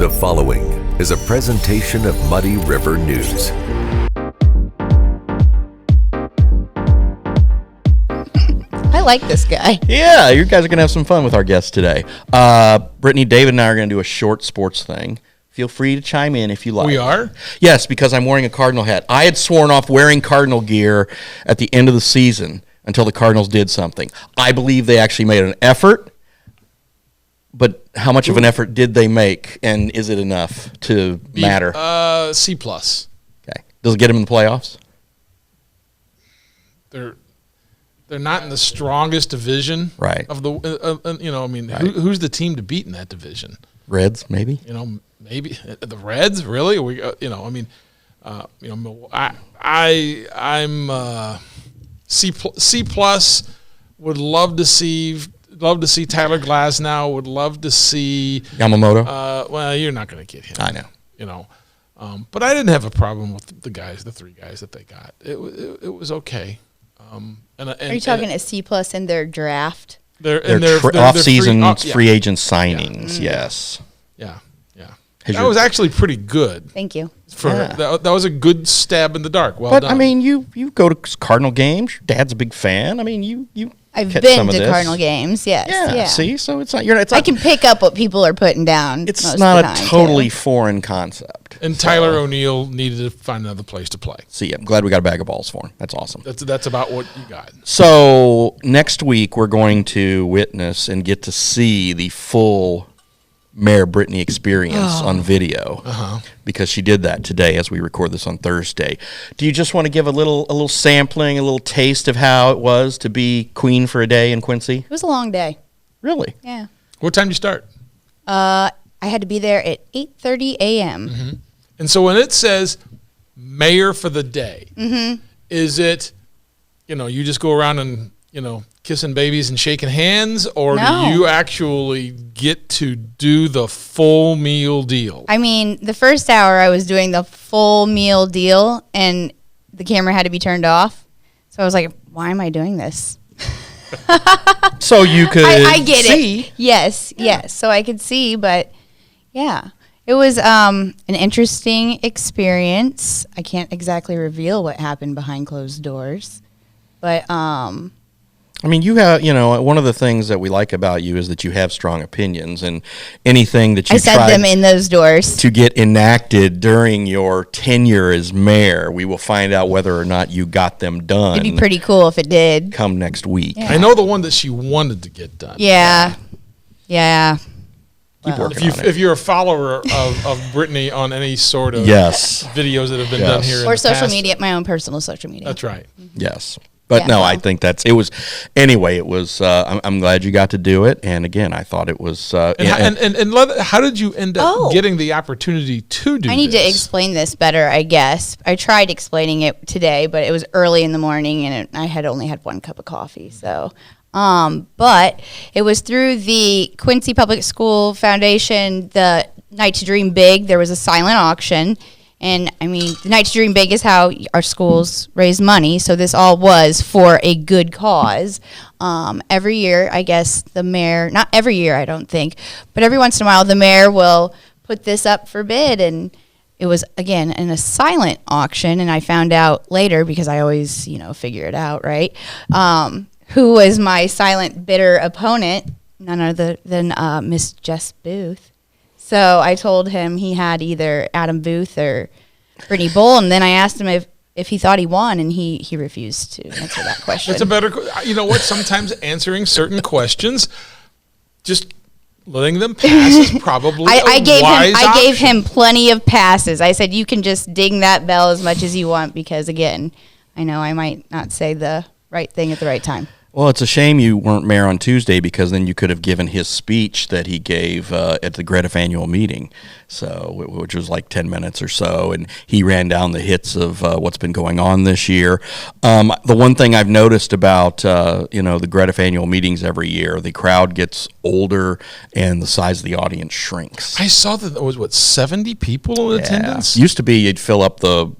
The following is a presentation of Muddy River News. I like this guy. Yeah, you guys are going to have some fun with our guests today. Brittany, David, and I are going to do a short sports thing. Feel free to chime in if you like. We are? Yes, because I'm wearing a Cardinal hat. I had sworn off wearing Cardinal gear at the end of the season until the Cardinals did something. I believe they actually made an effort, but how much of an effort did they make, and is it enough to matter? C+. Okay. Does it get them in the playoffs? They're not in the strongest division, Right. Of the who's the team to beat in that division? Reds, maybe? Maybe the Reds. Really? I'm C plus. Would love to see Tyler Glasnow. Would love to see Yamamoto. Well, you're not going to get him. I know. But I didn't have a problem with the three guys that they got. It was okay. Are you talking a C plus in their draft? Their off-season free agent signings, yes. Yeah. That was actually pretty good. Thank you. That was a good stab in the dark. Well but done. I mean, you go to Cardinal games. Your dad's a big fan. I mean, you. I've catch been some of to this. Cardinal games. Yes. Yeah. See, so it's not. It's I not, can pick up what people are putting down. It's most not of the a time, totally too. foreign concept. And Tyler O'Neill needed to find another place to play. See, I'm glad we got a bag of balls for him. That's awesome. That's about what you got. So next week we're going to witness and get to see the full Mayor Brittany experience on video because she did that today as we record this on Thursday. Do you just want to give a little sampling, a little taste of how it was to be queen for a day in Quincy? It was a long day. Really? Yeah. What time did you start? I had to be there at 8:30 a.m. Mm-hmm. And so when it says mayor for the day, is it, you just go around and, kissing babies and shaking hands, or No. do you actually get to do the full meal deal? I mean, the first hour I was doing the full meal deal, and the camera had to be turned off. So I was like, why am I doing this? So you could I get see. it. Yes. So I could see, but yeah. It was an interesting experience. I can't exactly reveal what happened behind closed doors, but I mean, you have, one of the things that we like about you is that you have strong opinions, and anything that you I said try them in those doors. to get enacted during your tenure as mayor, we will find out whether or not you got them done. It'd be pretty cool if it did. Come next week. Yeah. I know the one that she wanted to get done. Yeah. Keep working on it. If you're a follower of Brittany on any sort of Yes. videos that have been Yes. done here in Or the social past, media, my own personal social media. That's right. Yes. But Yeah, no, well. I think I'm glad you got to do it. And again, I thought it was, How did you end up getting the opportunity to do I need this? to explain this better, I guess. I tried explaining it today, but it was early in the morning, and I had only had one cup of coffee. So, but it was through the Quincy Public School Foundation, the Night to Dream Big. There was a silent auction. And, I mean, the Night to Dream Big is how our schools raise money. So this all was for a good cause. Every year, I guess, the mayor, not every year, I don't think, but every once in a while, the mayor will put this up for bid. And it was, again, in a silent auction. And I found out later, because I always, figure it out, right, who was my silent bidder opponent, none other than Miss Jess Booth. So I told him he had either Adam Booth or Brittany Bull, and then I asked him if he thought he won, and he refused to answer that question. That's a better. You know what? Sometimes answering certain questions, just letting them pass is probably I gave option. him plenty of passes. I said, you can just ding that bell as much as you want, because again, I know I might not say the right thing at the right time. Well, it's a shame you weren't mayor on Tuesday, because then you could have given his speech that he gave at the Gretiff annual meeting, which was like 10 minutes or so, and he ran down the hits of what's been going on this year. The one thing I've noticed about the Gretiff annual meetings every year, the crowd gets older and the size of the audience shrinks. I saw that there was 70 people in attendance. Used to be you'd fill up the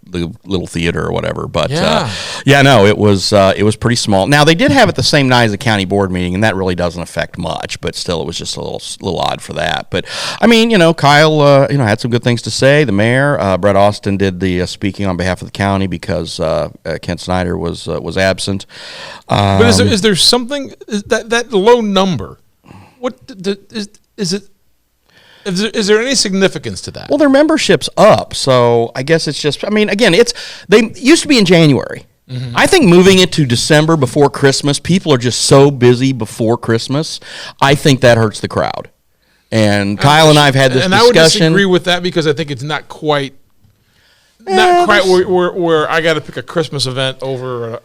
little theater or whatever, but Yeah. it was pretty small. Now they did have at the the same night as the county board meeting, and that really doesn't affect much. But still, it was just a little odd for that. But I mean, Kyle, had some good things to say. The mayor, Brett Austin, did the speaking on behalf of the county because Kent Snyder was absent. But is there something that low number? What is it? Is there any significance to that? Well, their membership's up, so I guess it's just. I mean, again, they used to be in January. Mm-hmm. I think moving it to December before Christmas, people are just so busy before Christmas. I think that hurts the crowd. And Kyle and I have had this discussion. And I would disagree with that because I think it's not quite. Where I got to pick a Christmas event over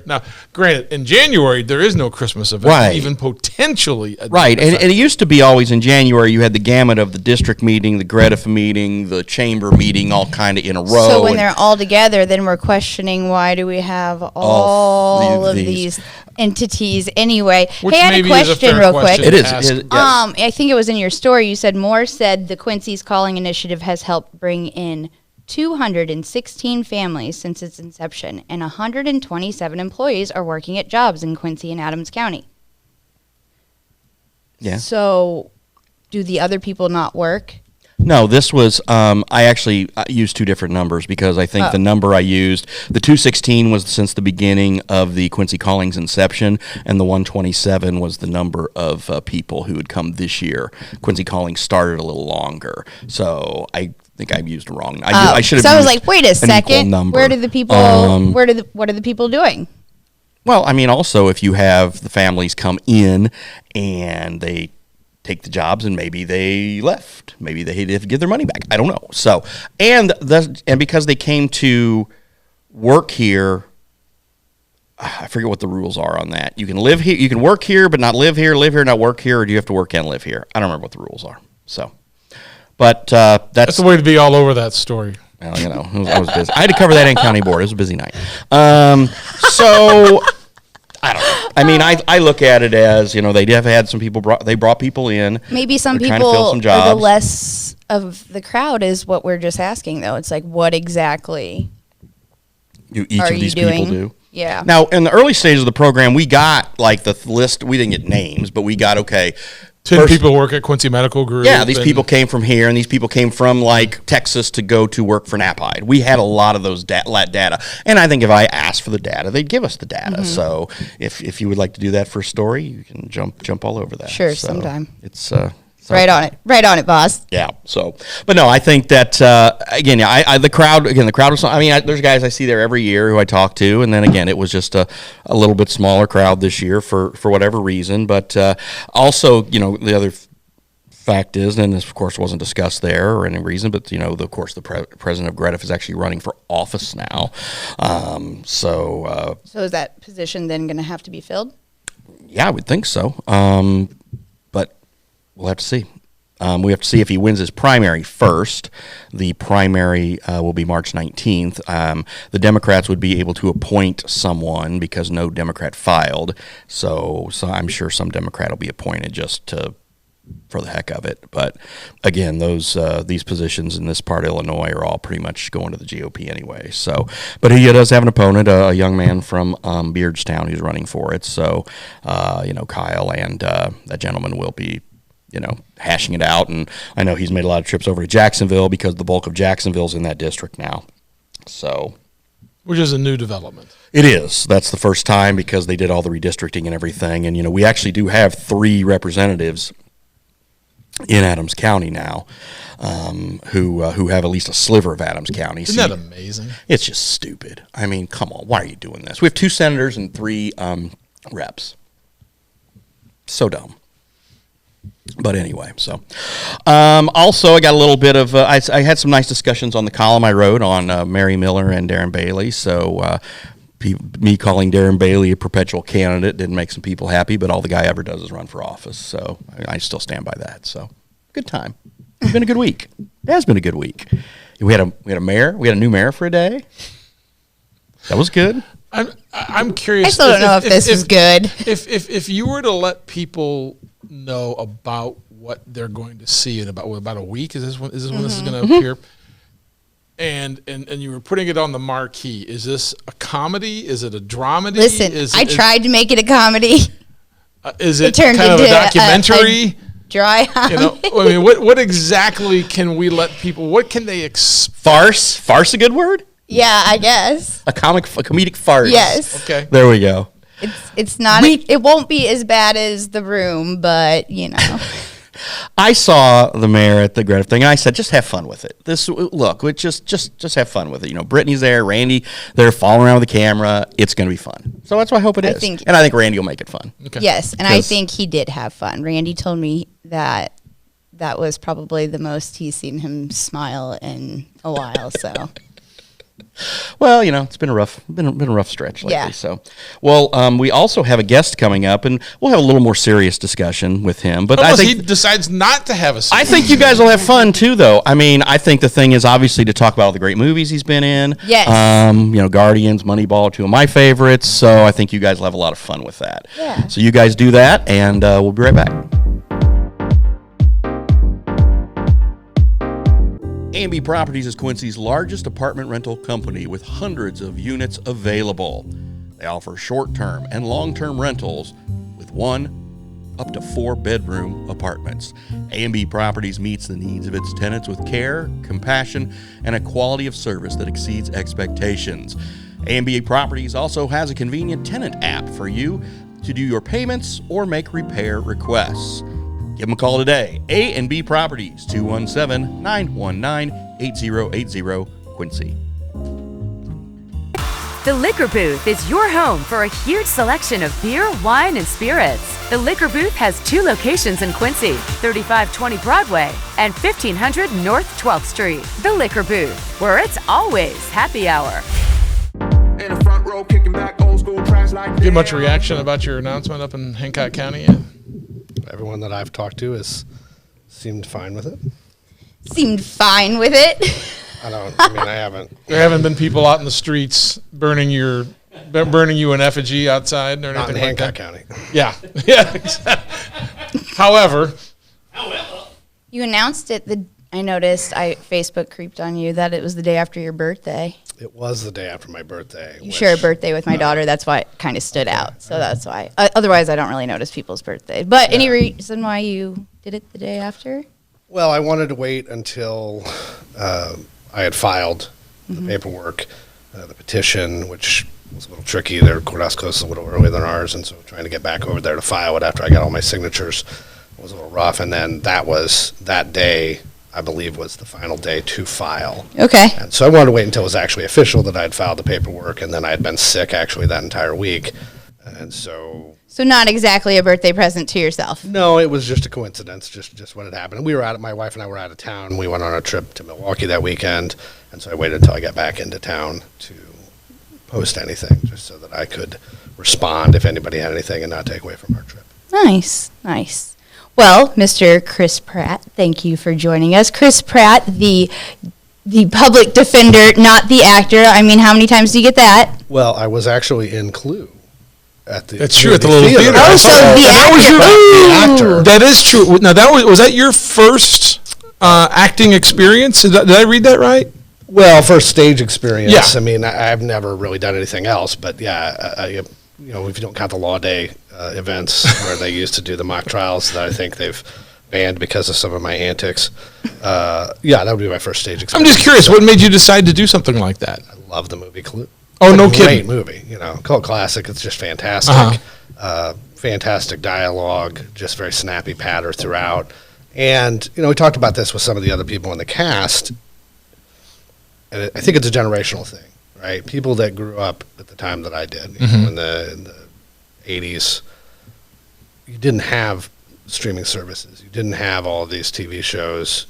now. Granted, in January there is no Christmas event, right? Even potentially, right? And it used to be always in January. You had the gamut of the district meeting, the Greta meeting, the chamber meeting, all kind of in a row. So when they're all together, then we're questioning why do we have all of these entities anyway? Which hey, I had a question real quick. It is. Yes. I think it was in your story. You said Moore said the Quincy's Calling Initiative has helped bring in 216 families since its inception, and 127 employees are working at jobs in Quincy and Adams County. Yeah. So, do the other people not work? No, this was, I actually used two different numbers because I think the number I used, the 216 was since the beginning of the Quincy Calling's inception, and the 127 was the number of people who had come this year. Quincy Calling started a little longer, so I think I used wrong. I should have. So I was like, wait a second. Number. Where did the people? What are the people doing? Well, I mean, also if you have the families come in and they take the jobs and maybe they left, maybe they had to give their money back. I don't know. So and because they came to work here. I forget what the rules are on that. You can live here, you can work here, but not live here, not work here, or do you have to work and live here? I don't remember what the rules are. So. But that's the way to be all over that story. Well, I was busy. I had to cover that in county board. It was a busy night. So I don't know. I mean, I look at it as they have had some people brought people in. Maybe some They're people some jobs. are the less of the crowd is what we're just asking though. It's like what exactly each are of these you doing? people do. Yeah. Now, in the early stages of the program, we got like the list. We didn't get names, but we got 10 people work at Quincy Medical Group. Yeah, these people came from here, and these people came from, like, Texas to go to work for NAPIDE. We had a lot of those data. And I think if I asked for the data, they'd give us the data. Mm-hmm. So if you would like to do that for a story, you can jump all over that. Sure, sometime. It's right on it, boss. Yeah. So, but no, I think that the crowd was. I mean, there's guys I see there every year who I talk to, and then again, it was just a little bit smaller crowd this year for whatever reason. But also, the other fact is, and this of course wasn't discussed there or any reason, but of course the president of Greta is actually running for office now. So is that position then going to have to be filled? Yeah, I would think so. But we'll have to see. We have to see if he wins his primary first. The primary will be March 19th. The Democrats would be able to appoint someone because no Democrat filed. So I'm sure some Democrat will be appointed just for the heck of it. But again, these positions in this part of Illinois are all pretty much going to the GOP anyway. So, but he does have an opponent, a young man from Beardstown who's running for it. So, Kyle and that gentleman will be hashing it out. And I know he's made a lot of trips over to Jacksonville because the bulk of Jacksonville's in that district now. So, which is a new development. It is. That's the first time because they did all the redistricting and everything. And, we actually do have 3 representatives in Adams County now who have at least a sliver of Adams County. Isn't that amazing? It's just stupid. I mean, come on. Why are you doing this? We have 2 senators and 3 reps. So dumb. But anyway, so also I got a little bit of I had some nice discussions on the column I wrote on Mary Miller and Darren Bailey. So me calling Darren Bailey a perpetual candidate didn't make some people happy, but all the guy ever does is run for office. So I still stand by that. So good time. It's been a good week. It has been a good week. We had a mayor. We had a new mayor for a day. That was good. I'm curious. I still don't know if this is good. If you were to let people know about what they're going to see in about a week, is this when this is going to appear? and you were putting it on the marquee. Is this a comedy? Is it a dramedy? Listen, I tried to make it a comedy. Is it turned kind of a into documentary? Dry I mean, what exactly can we let people? What can they expect? Farce a good word? Yeah, I guess. A comedic farce. Yes. Okay. There we go. It's not. It won't be as bad as The Room, but I saw the mayor at the Greta thing, and I said, just have fun with it. Just have fun with it. Brittany's there, Randy, they're following around with the camera. It's going to be fun. So that's why I hope it is. And I think Randy will make it fun. Okay. Yes, and I think he did have fun. Randy told me that was probably the most he's seen him smile in a while. So. Well, it's been a rough stretch lately. Yeah. So, well, we also have a guest coming up, and we'll have a little more serious discussion with him. But Unless I think he decides not to have a. I think you guys will have fun too, though. I mean, I think the thing is obviously to talk about all the great movies he's been in. Yes. Guardians, Moneyball, two of my favorites. So I think you guys will have a lot of fun with that. Yeah. So you guys do that, and we'll be right back. A&B Properties is Quincy's largest apartment rental company with hundreds of units available. They offer short-term and long-term rentals with 1 up to 4 bedroom apartments. A&B Properties meets the needs of its tenants with care, compassion, and a quality of service that exceeds expectations. A&B Properties also has a convenient tenant app for you to do your payments or make repair requests. Give them a call today. A&B Properties, 217-919-8080, Quincy. The Liquor Booth is your home for a huge selection of beer, wine, and spirits. The Liquor Booth has 2 locations in Quincy, 3520 Broadway and 1500 North 12th Street. The Liquor Booth, where it's always happy hour. In the front row, kicking back old school tracks like Get much reaction about your announcement up in Hancock County yet? Everyone that I've talked to has seemed fine with it. Seemed fine with it. I haven't. There haven't been people out in the streets burning you in effigy outside or Not in anything like Hancock that? County. Yeah. Exactly. However, You announced it. I noticed. Facebook creeped on you that it was the day after your birthday. It was the day after my birthday. You share a birthday with my daughter. That's why it kind of stood out. So that's why. Otherwise, I don't really notice people's birthdays. But any reason why you did it the day after? Well, I wanted to wait until I had filed the paperwork, the petition, which was a little tricky. Their courthouse closed a little earlier than ours, and so trying to get back over there to file it after I got all my signatures was a little rough. And then that day, I believe, was the final day to file. Okay. And so I wanted to wait until it was actually official that I had filed the paperwork, and then I had been sick actually that entire week. And so... So not exactly a birthday present to yourself. No, it was just a coincidence, just what had happened. We were my wife and I were out of town. We went on a trip to Milwaukee that weekend, and so I waited until I got back into town to post anything, just so that I could respond if anybody had anything and not take away from our trip. Nice. Well, Mr. Chris Pratt, thank you for joining us. Chris Pratt, the public defender, not the actor. I mean, how many times do you get that? Well, I was actually in Clue. That's true, at the little theater. Oh, so the actor. That is true. Now, was that your first acting experience? Did I read that right? Well, first stage experience. Yeah. I mean, I've never really done anything else, but yeah, if you don't count the Law Day events where they used to do the mock trials that I think they've banned because of some of my antics. That would be my first stage experience. I'm just curious, what made you decide to do something like that? I love the movie Clue. Oh, no Great kidding. movie, cult classic. It's just fantastic. Fantastic dialogue, just very snappy patter throughout. And, we talked about this with some of the other people in the cast. And I think it's a generational thing, right? People that grew up at the time that I did, in the 80s, you didn't have streaming services. You didn't have all of these TV shows,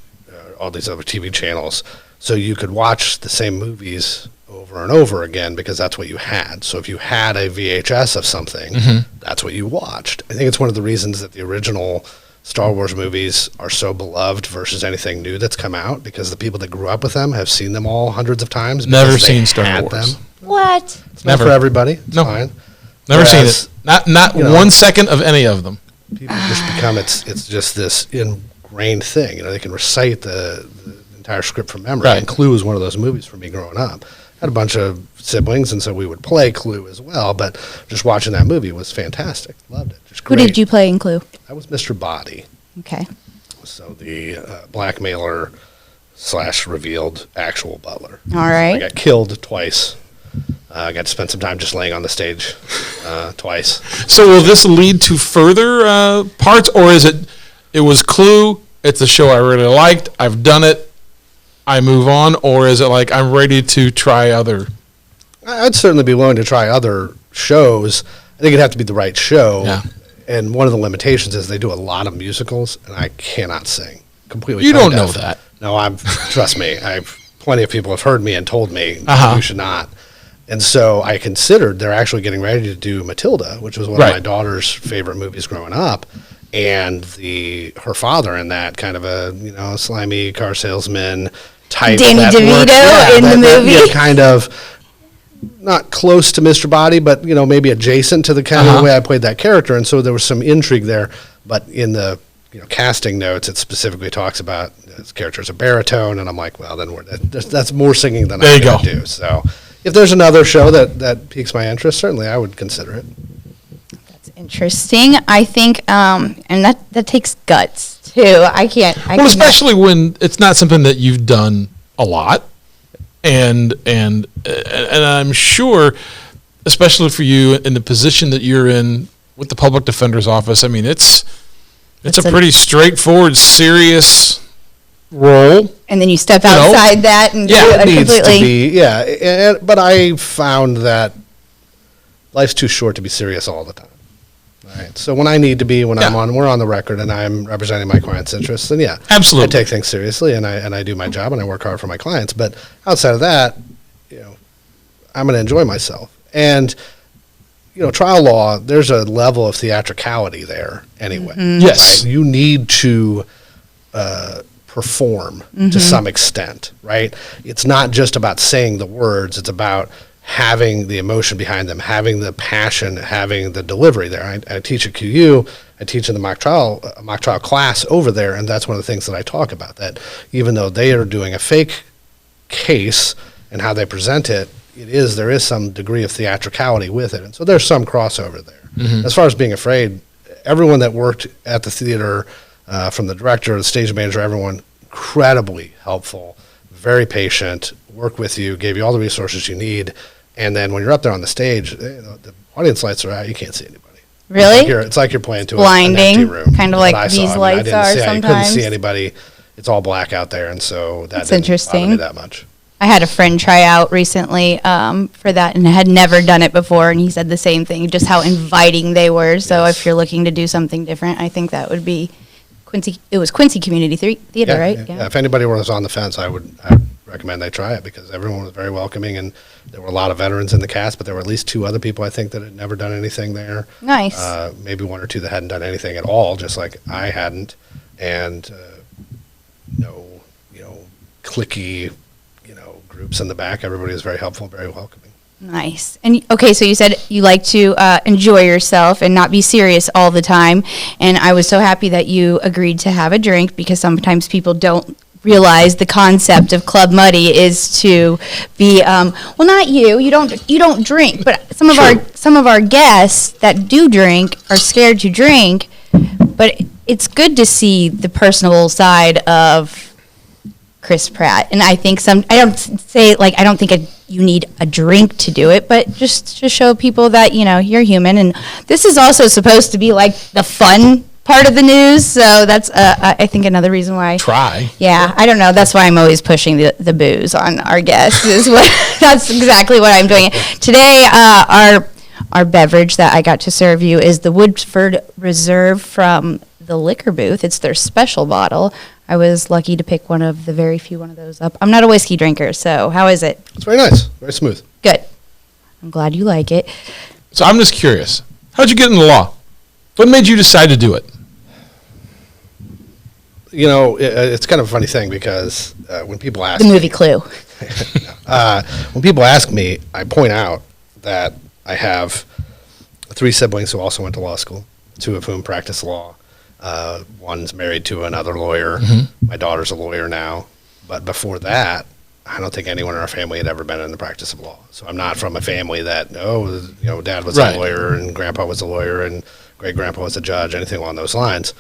all these other TV channels. So you could watch the same movies over and over again because that's what you had. So if you had a VHS of something, that's what you watched. I think it's one of the reasons that the original Star Wars movies are so beloved versus anything new that's come out, because the people that grew up with them have seen them all hundreds of times. Never seen Star Wars. What? It's not for everybody. It's fine. Never seen it. Not 1 second of any of them. People just become, it's just this ingrained thing. They can recite the entire script from memory. Right. And Clue was one of those movies for me growing up. Had a bunch of siblings, and so we would play Clue as well. But just watching that movie was fantastic. Loved it. Just Who great. did you play in Clue? I was Mr. Body. Okay. So the blackmailer / revealed actual butler. All I right. got killed twice. I got to spend some time just laying on the stage twice. So will this lead to further parts, or is it was Clue, it's a show I really liked, I've done it, I move on, or is it like I'm ready to try other? I'd certainly be willing to try other shows. I think it'd have to be the right show. Yeah. And one of the limitations is they do a lot of musicals, and I cannot sing. Completely. You don't tone know deaf. that. No, trust me. Plenty of people have heard me and told me Uh-huh. you should not. And so I considered they're actually getting ready to do Matilda, which was one Right. of my daughter's favorite movies growing up. And her father in that, kind of a slimy car salesman type. Danny that DeVito worked- in the movie. kind of not close to Mr. Body, but maybe adjacent to the kind of the way I played that character. And so there was some intrigue there. But in the casting notes, it specifically talks about his character as a baritone, and I'm like, well, then that's more singing than There I you go. do. So if there's another show that piques my interest, certainly I would consider it. That's interesting. I think, and that takes guts too. I can't. Well, especially when it's not something that you've done a lot, and I'm sure, especially for you in the position that you're in with the public defender's office. I mean, it's a pretty straightforward, serious role. And then you step know, outside that and yeah, do It a needs to completely. be, but I found that life's too short to be serious all the time. Right. So when I need to be, when Yeah. we're on the record and I'm representing my client's interests, then Absolutely. I take things seriously and I do my job and I work hard for my clients. But outside of that, I'm going to enjoy myself. And trial law, there's a level of theatricality there anyway. Yes. Right? You need to perform to some extent, right? It's not just about saying the words, it's about having the emotion behind them, having the passion, having the delivery there. I teach at QU, I teach in the mock trial class over there, and that's one of the things that I talk about, that even though they are doing a fake case and how they present it, there is some degree of theatricality with it. And so there's some crossover there. As far as being afraid, everyone that worked at the theater, from the director, the stage manager, everyone, incredibly helpful, very patient, work with you, gave you all the resources you need. And then when you're up there on the stage, the audience lights are out, you can't see anybody. Really? It's like you're playing to an Blinding, empty room. kind of that like I saw. these I lights didn't are see, I couldn't sometimes. see anybody. It's all black out there, and so that That's didn't bother interesting. me that much. I had a friend try out recently for that and had never done it before, and he said the same thing, just how inviting they were. So if you're looking to do something different, I think that would be Quincy. It was Quincy Community Theater, right? Yeah. If anybody was on the fence, I would recommend they try it, because everyone was very welcoming, and there were a lot of veterans in the cast, but there were at least 2 other people I think that had never done anything there. Nice. Maybe 1 or 2 that hadn't done anything at all, just like I hadn't, and no, cliquey, groups in the back. Everybody was very helpful, very welcoming. Nice. And okay, so you said you like to enjoy yourself and not be serious all the time. And I was so happy that you agreed to have a drink, because sometimes people don't realize the concept of Club Muddy is to be well, not you don't drink, but some of our guests that do drink are scared to drink. But it's good to see the personable side of Chris Pratt, and I think I don't think you need a drink to do it, but just to show people that you're human, and this is also supposed to be like the fun part of the news. So that's I think another reason why. Try. Yeah, I don't know. That's why I'm always pushing the booze on our guests. That's exactly what I'm doing today. Our beverage that I got to serve you is the Woodford Reserve from the liquor booth. It's their special bottle. I was lucky to pick one of the very few one of those up. I'm not a whiskey drinker, so how is it? It's very nice, very smooth. Good. I'm glad you like it. So I'm just curious, how'd you get into law? What made you decide to do it? It's kind of a funny thing, because when people ask The movie Clue. when people ask me, I point out that I have 3 siblings who also went to law school, 2 of whom practice law. One's married to another lawyer. My daughter's a lawyer now. But before that, I don't think anyone in our family had ever been in the practice of law. So I'm not from a family that, dad was Right. a lawyer and grandpa was a lawyer and great grandpa was a judge, anything along those lines.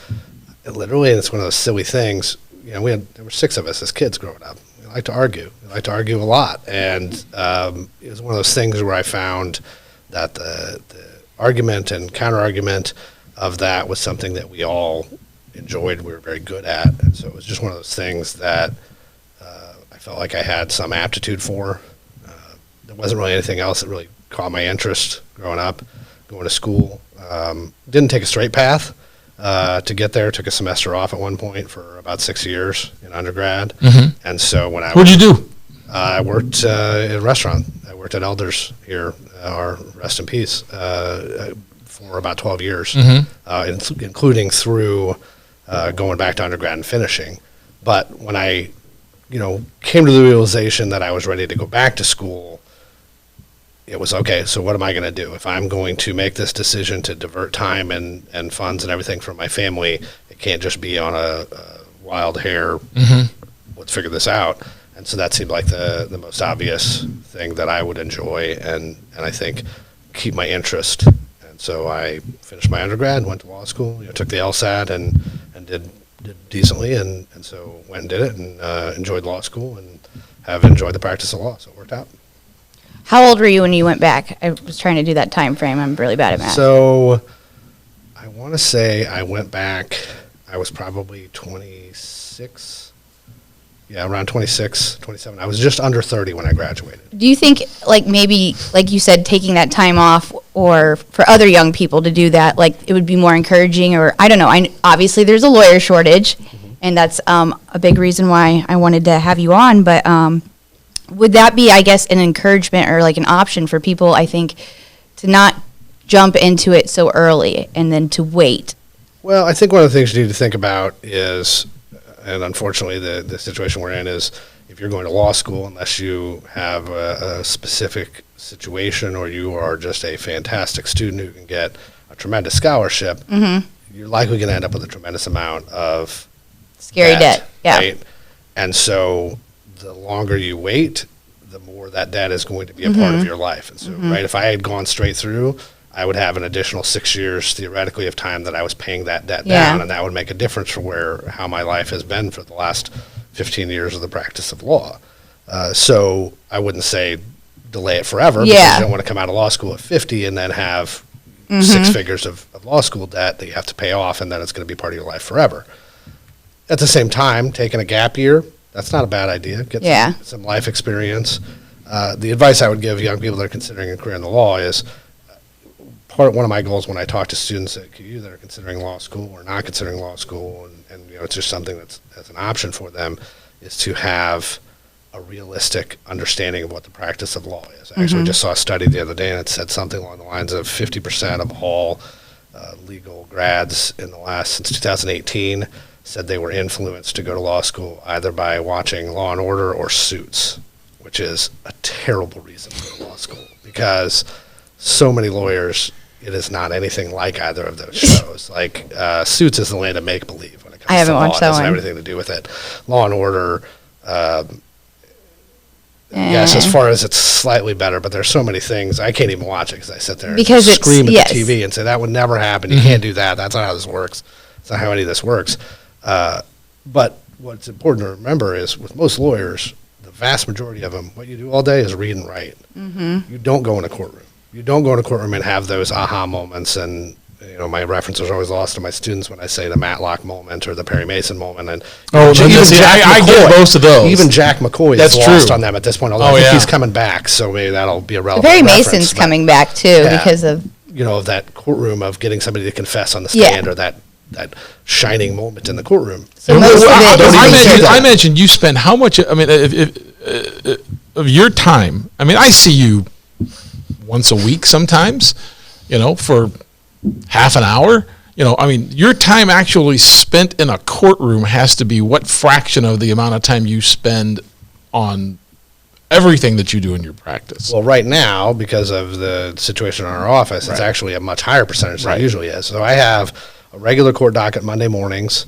And literally, it's one of those silly things. There were 6 of us as kids growing up. We like to argue. We like to argue a lot. And it was one of those things where I found that the argument and counter argument of that was something that we all enjoyed. We were very good at. And so it was just one of those things that I felt like I had some aptitude for. There wasn't really anything else that really caught my interest growing up, going to school. Didn't take a straight path to get there. Took a semester off at one point for about 6 years in undergrad. And so when What'd you do? I worked in a restaurant. I worked at Elders here, our rest in peace, for about 12 years, including through going back to undergrad and finishing. But when I, came to the realization that I was ready to go back to school, it was, okay, so what am I going to do? If I'm going to make this decision to divert time and funds and everything from my family, it can't just be on a wild hair, let's figure this out. And so that seemed like the most obvious thing that I would enjoy and I think keep my interest. And so I finished my undergrad, went to law school, took the LSAT and did decently, and so went and did it and enjoyed law school and have enjoyed the practice of law, so it worked out. How old were you when you went back? I was trying to do that time frame. I'm really bad at math. So I want to say I went back, I was probably 26. Yeah, around 26, 27. I was just under 30 when I graduated. Do you think, maybe, like you said, taking that time off, or for other young people to do that, it would be more encouraging, or I don't know. Obviously, there's a lawyer shortage, and that's a big reason why I wanted to have you on. But would that be, I guess, an encouragement or an option for people, I think, to not jump into it so early and then to wait? Well, I think one of the things you need to think about is, and unfortunately the situation we're in is, if you're going to law school, unless you have a specific situation or you are just a fantastic student who can get a tremendous scholarship, you're likely going to end up with a tremendous amount of Scary debt. Yeah. Right? And so the longer you wait, the more that debt is going to be a part of your life. And so, right, if I had gone straight through, I would have an additional 6 years theoretically of time that I was paying that debt down, and that would make a difference for how my life has been for the last 15 years of the practice of law. So I wouldn't say delay it forever, because you don't want to come out of law school at 50 and then have 6 figures of law school debt that you have to pay off, and then it's going to be part of your life forever. At the same time, taking a gap year, that's not a bad idea. Get some life experience. The advice I would give young people that are considering a career in the law is, one of my goals when I talk to students at QU that are considering law school or not considering law school, and it's just something that's an option for them, is to have a realistic understanding of what the practice of law is. I actually just saw a study the other day, and it said something along the lines of 50% of all legal grads since 2018 said they were influenced to go to law school either by watching Law and Order or Suits, which is a terrible reason to go to law school, because so many lawyers, it is not anything like either of those shows. Suits is the land of make-believe when it comes to law. It doesn't have anything to do with it. Law and Order, yes, as far as it's slightly better, but there's so many things. I can't even watch it because I sit there and scream at the TV and say, that would never happen. You can't do that. That's not how this works. That's not how any of this works. But what's important to remember is, with most lawyers, the vast majority of them, what you do all day is read and write. You don't go in a courtroom. You don't go in a courtroom and have those aha moments. And my reference is always lost to my students when I say the Matlock moment or the Perry Mason moment. And I get most of those. Even Jack McCoy is lost on them at this point. Although I think he's coming back, so maybe that'll be a relevant Perry reference. Mason's coming back too, because of that courtroom of getting somebody to confess on the stand, or that shining moment in the courtroom. So most of it I mentioned you spend how much? I mean, of your time. I mean, I see you once a week sometimes, for half an hour. I mean, your time actually spent in a courtroom has to be what fraction of the amount of time you spend on everything that you do in your practice? Well, right now, because of the situation in our office, it's actually a much higher percentage than it usually is. So I have a regular court docket Monday mornings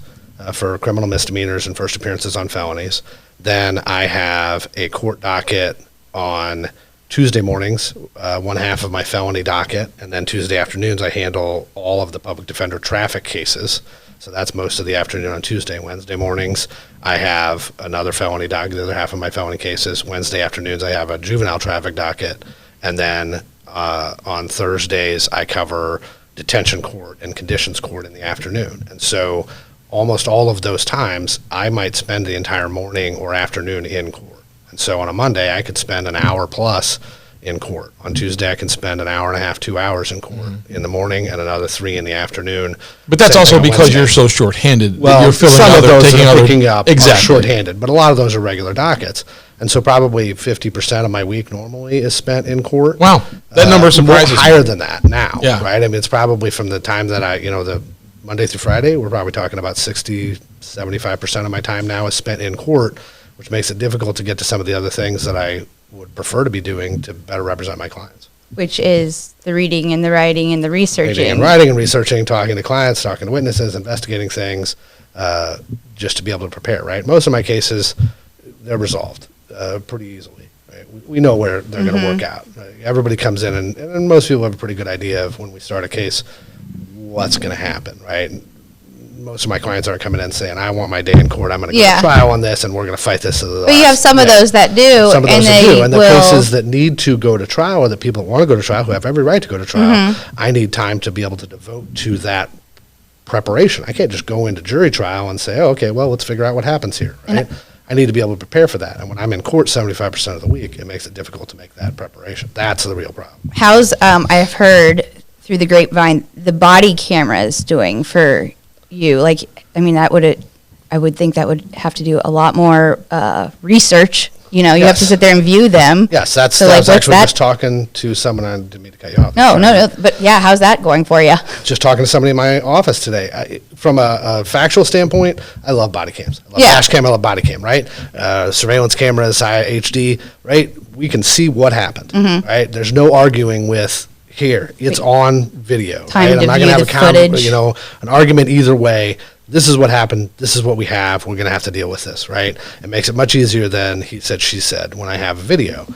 for criminal misdemeanors and first appearances on felonies. Then I have a court docket on Tuesday mornings, one half of my felony docket, and then Tuesday afternoons I handle all of the public defender traffic cases. So that's most of the afternoon on Tuesday. Wednesday mornings, I have another felony docket, the other half of my felony cases. Wednesday afternoons, I have a juvenile traffic docket. And then on Thursdays, I cover detention court and conditions court in the afternoon. And so almost all of those times, I might spend the entire morning or afternoon in court. And so on a Monday, I could spend an hour plus in court. On Tuesday, I can spend an hour and a half, 2 hours in court in the morning and another 3 in the afternoon. But that's Same also thing on because Wednesday. you're so shorthanded. that Well, you're filling some of other, those taking that are other, picking up exactly. are shorthanded, but a lot of those are regular dockets. And so probably 50% of my week normally is spent in court. Wow, that number More surprises me. higher than that now, Yeah. right? I mean, it's probably from the time that the Monday through Friday, we're probably talking about 60, 75% of my time now is spent in court, which makes it difficult to get to some of the other things that I would prefer to be doing to better represent my clients. Which is the reading and the writing and the researching. Reading and writing and researching, talking to clients, talking to witnesses, investigating things, just to be able to prepare, right? Most of my cases, they're resolved pretty easily. Right? We know where they're going to work out. Right? Everybody comes in, and most people have a pretty good idea of when we start a case, what's going to happen, right? Most of my clients aren't coming in saying, I want my day in court, I'm going to go Yeah. to trial on this, and we're going to fight this to the But you have last some of day." those that do, Some of and those that they do. And the will. cases that need to go to trial, or the people that want to go to trial, who have every right to go to trial, I need time to be able to devote to that preparation. I can't just go into jury trial and say, oh, okay, well, let's figure out what happens here, right? I need to be able to prepare for that. And when I'm in court 75% of the week, it makes it difficult to make that preparation. That's the real problem. How's I've heard through the grapevine the body cameras doing for you? Like, I mean, I would think that would have to do a lot more research. You know, you have to Yes. sit there and view them. Yes, that's So, I like, was what's actually that? just talking to someone. I didn't mean to cut you off. No, but yeah, how's that going for you? Just talking to somebody in my office today. From a factual standpoint, I love body cams. I love Yeah. dash cam, I love body cam, right? Surveillance cameras, HD, right? We can see what happened, Mm-hmm. right? There's no arguing with here. It's on video, Time right? to I'm not view gonna have the a footage. an argument either way. This is what happened. This is what we have. We're going to have to deal with this, right? It makes it much easier than he said, she said when I have a video.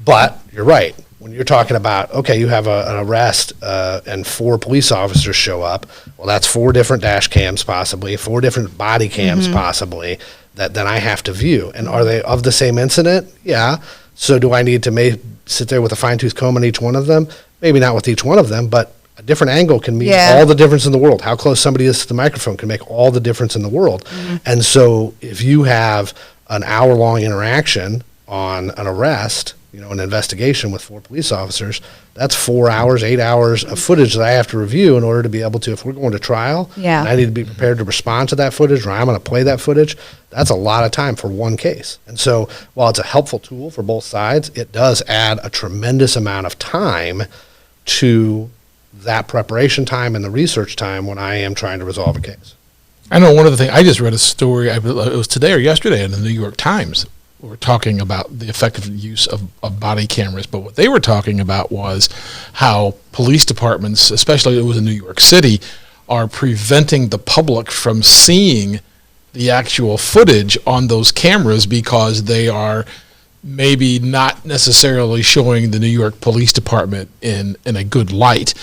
But you're right. When you're talking about, okay, you have an arrest and 4 police officers show up, well, that's 4 different dash cams possibly, 4 different body cams possibly that then I have to view. And are they of the same incident? Yeah. So do I need to sit there with a fine-tooth comb on each one of them? Maybe not with each one of them, but a different angle can mean Yeah. all the difference in the world. How close somebody is to the microphone can make all the difference in the world. And so if you have an hour-long interaction on an arrest, an investigation with 4 police officers, that's 4 hours, 8 hours of footage that I have to review in order to be able to, if we're going to trial, Yeah. and I need to be prepared to respond to that footage, or I'm going to play that footage, that's a lot of time for one case. And so while it's a helpful tool for both sides, it does add a tremendous amount of time to that preparation time and the research time when I am trying to resolve a case. I know one of the things, I just read a story, it was today or yesterday in the New York Times. We were talking about the effective use of body cameras, but what they were talking about was how police departments, especially it was in New York City, are preventing the public from seeing the actual footage on those cameras because they are maybe not necessarily showing the New York Police Department in a good light.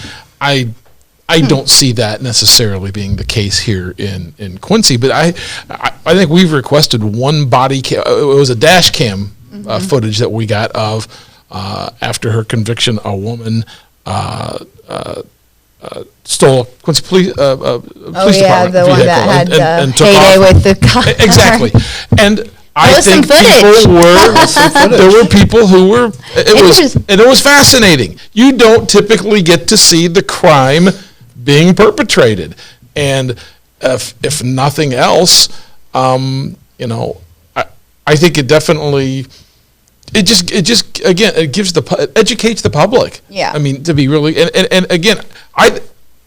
I don't see that necessarily being the case here in Quincy, but I think we've requested one body cam. It was a dash cam footage that we got of after her conviction. A woman stole Quincy Police Department the one that had vehicle the and took heyday off. with the car. Exactly, and I was some think people footage. there were people who were It it was fascinating. You don't typically get to see the crime being perpetrated, and if nothing else, I think it definitely it just again it gives it educates the public. Yeah. I mean, to be really and again I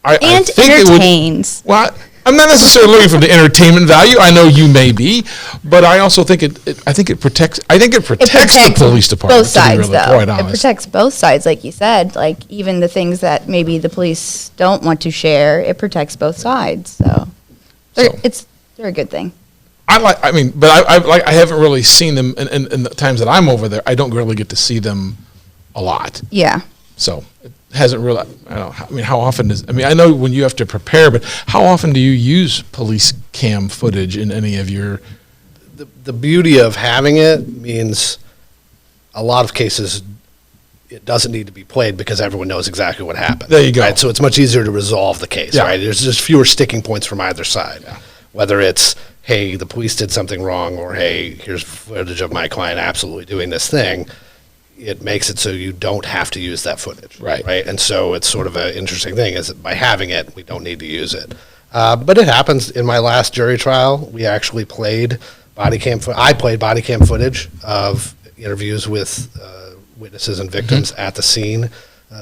And think it would. entertains. Well, I'm not necessarily looking for the entertainment value. I know you may be, but I also think it protects. I think it protects the police department. Both sides, to be really though. quite It honest. protects both sides, like you said. Like even the things that maybe the police don't want to share, it protects both sides. So, So. they're a good thing. I haven't really seen them in the times that I'm over there. I don't really get to see them a lot. Yeah. So it hasn't really, how often I know when you have to prepare, but how often do you use police cam footage in any of your? The beauty of having it means a lot of cases it doesn't need to be played because everyone knows exactly what happened. There you go. Right? So it's much easier to resolve the case, Yeah. right? There's just fewer sticking points from either side. Whether it's, hey, the police did something wrong, or hey, here's footage of my client absolutely doing this thing. It makes it so you don't have to use that footage. Right. Right. And so it's sort of an interesting thing is that by having it, we don't need to use it. But it happens. In my last jury trial, we actually played I played body cam footage of interviews with witnesses and victims at the scene,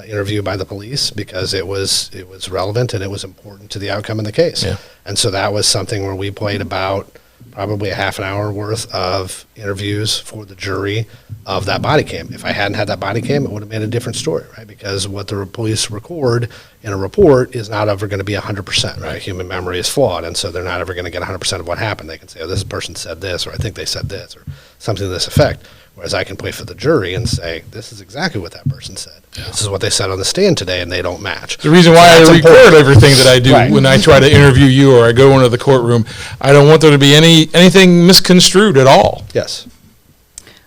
interviewed by the police, because it was relevant and it was important to the outcome of the case. Yeah. And so that was something where we played about probably a half an hour worth of interviews for the jury of that body cam. If I hadn't had that body cam, it would have been a different story, right? Because what the police record in a report is not ever going to be 100%, right? Human memory is flawed, and so they're not ever going to get 100% of what happened. They can say, oh, this person said this, or I think they said this, or something to this effect. Whereas I can play for the jury and say, this is exactly what that person said. This is what they said on the stand today, and they don't match. The reason why I record everything that I do Right. when I try to interview you or I go into the courtroom, I don't want there to be anything misconstrued at all. Yes.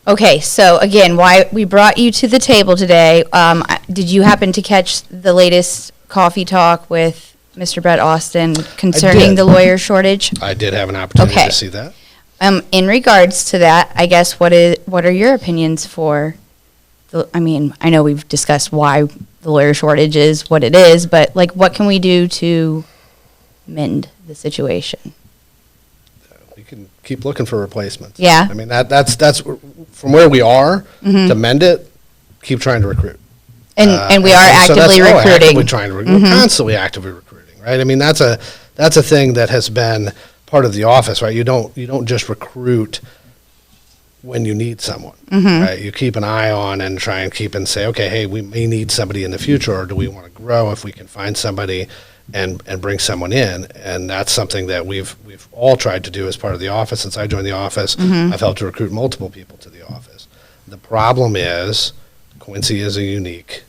Okay, so again, why we brought you to the table today, did you happen to catch the latest coffee talk with Mr. Brett Austin concerning did. the lawyer shortage? I did have an opportunity Okay. to see that. In regards to that, I guess what are your opinions for I know we've discussed why the lawyer shortage is what it is, but like what can we do to mend the situation? We can keep looking for replacements. Yeah. I mean, that's from where we are to mend it, keep trying to recruit. And we are So that's- actively recruiting. Actively trying to recruit. We're constantly actively recruiting, right? I mean, that's a thing that has been part of the office, right? You don't just recruit when you need someone, right? You keep an eye on and try and keep and say, okay, hey, we may need somebody in the future, or do we want to grow if we can find somebody and bring someone in? And that's something that we've all tried to do as part of the office. Since I joined the office, I've helped to recruit multiple people to the office. The problem is Quincy is a unique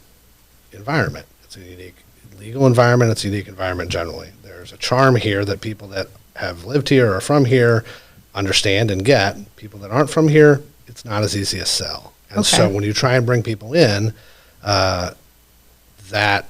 environment. It's a unique legal environment. It's a unique environment generally. There's a charm here that people that have lived here or are from here understand and get. People that aren't from here, it's not as easy to sell. And so Okay. when you try and bring people in, that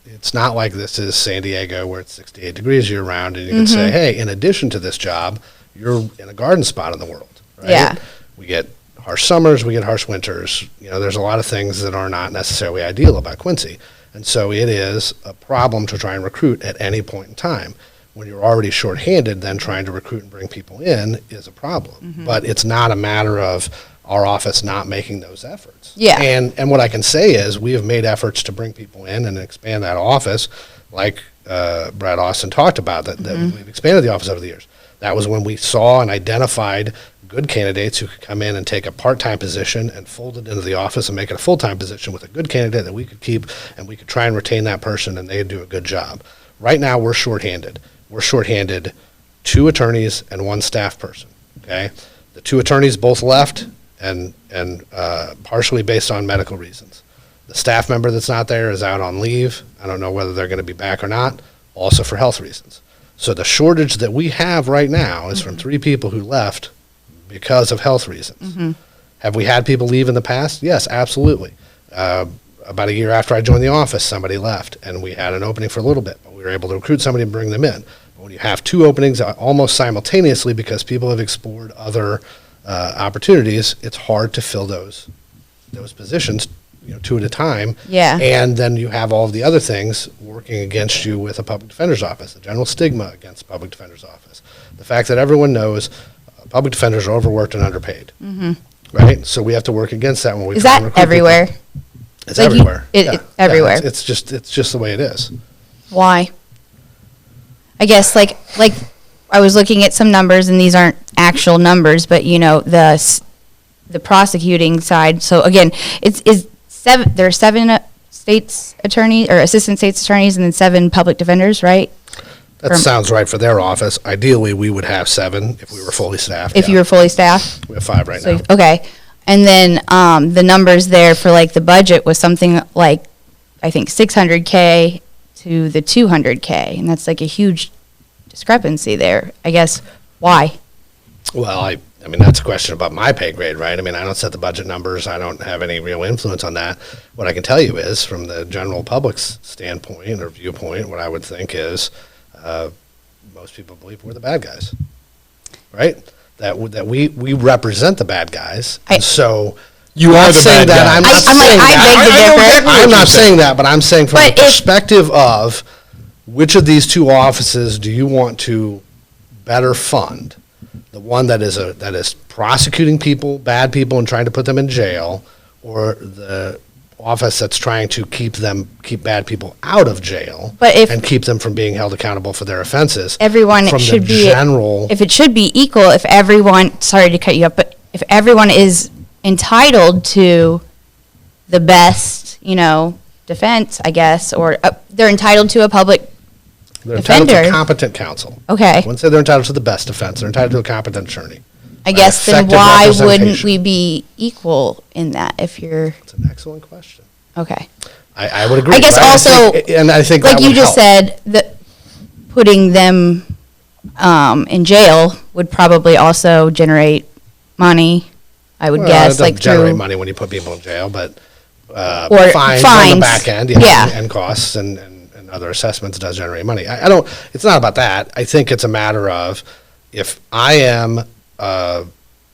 it's not like this is San Diego where it's 68 degrees year round and you can say, hey, in addition to this job, you're in a garden spot in the world, right? Yeah. We get harsh summers, we get harsh winters. You know, there's a lot of things that are not necessarily ideal about Quincy. And so it is a problem to try and recruit at any point in time. When you're already shorthanded, then trying to recruit and bring people in is a problem. But it's not a matter of our office not making those efforts. Yeah. And what I can say is we have made efforts to bring people in and expand that office, like Brad Austin talked about, that we've expanded the office over the years. That was when we saw and identified good candidates who could come in and take a part-time position and fold it into the office and make it a full-time position with a good candidate that we could keep, and we could try and retain that person and they'd do a good job. Right now, we're shorthanded. We're shorthanded 2 attorneys and 1 staff person, okay? The 2 attorneys both left and partially based on medical reasons. The staff member that's not there is out on leave. I don't know whether they're going to be back or not, also for health reasons. So the shortage that we have right now is from 3 people who left because of health reasons. Have we had people leave in the past? Yes, absolutely. About a year after I joined the office, somebody left, and we had an opening for a little bit, but we were able to recruit somebody and bring them in. But when you have 2 openings almost simultaneously because people have explored other opportunities, it's hard to fill those positions, 2 at a time. Yeah. And then you have all of the other things working against you with a public defender's office, the general stigma against public defender's office. The fact that everyone knows public defenders are overworked and underpaid. Right? So we have to work against that when we Is try and that recruit people. everywhere? It's Like you- everywhere. it's everywhere. It's just the way it is. Why? I guess like I was looking at some numbers, and these aren't actual numbers, but the prosecuting side. So again, there are 7 states attorneys or assistant states attorneys, and then 7 public defenders, right? That sounds right for their office. Ideally, we would have 7 if we were fully staffed. If yeah. you were fully staffed? We have 5 right So, now. okay. And then the numbers there for like the budget was something like, I think 600K to the 200K. And that's like a huge discrepancy there. I guess, why? Well, I mean, that's a question about my pay grade, right? I mean, I don't set the budget numbers. I don't have any real influence on that. What I can tell you is, from the general public's standpoint or viewpoint, what I would think is most people believe we're the bad guys, right? That we represent the bad guys. And so You are the bad guy. I'm not I'm like, saying I that. beg to I know differ. exactly what I'm you're not saying. saying that, but I'm saying from But the if- perspective of which of these 2 offices do you want to better fund? The one that is prosecuting people, bad people, and trying to put them in jail, or the office that's trying to keep bad people out of jail But if- and keep them from being held accountable for their offenses? Everyone from should the be, general. if it should be equal, if everyone, sorry to cut you up, but if everyone is entitled to the best, defense, I guess, or they're entitled to a public, They're entitled to defender. competent counsel. okay. I wouldn't say they're entitled to the best defense. They're entitled to a competent attorney. I guess then effective why wouldn't representation. we be equal in that if you're, It's an excellent question. okay. I would agree. I guess right? also, and I think like that you would just help. said, that putting them in jail would probably also generate money, I would Well, guess, it like doesn't generate through, money when you put people in jail, but Or fines on fines, the back end, yeah. and costs and other assessments does generate money. I don't. It's not about that. I think it's a matter of if I am a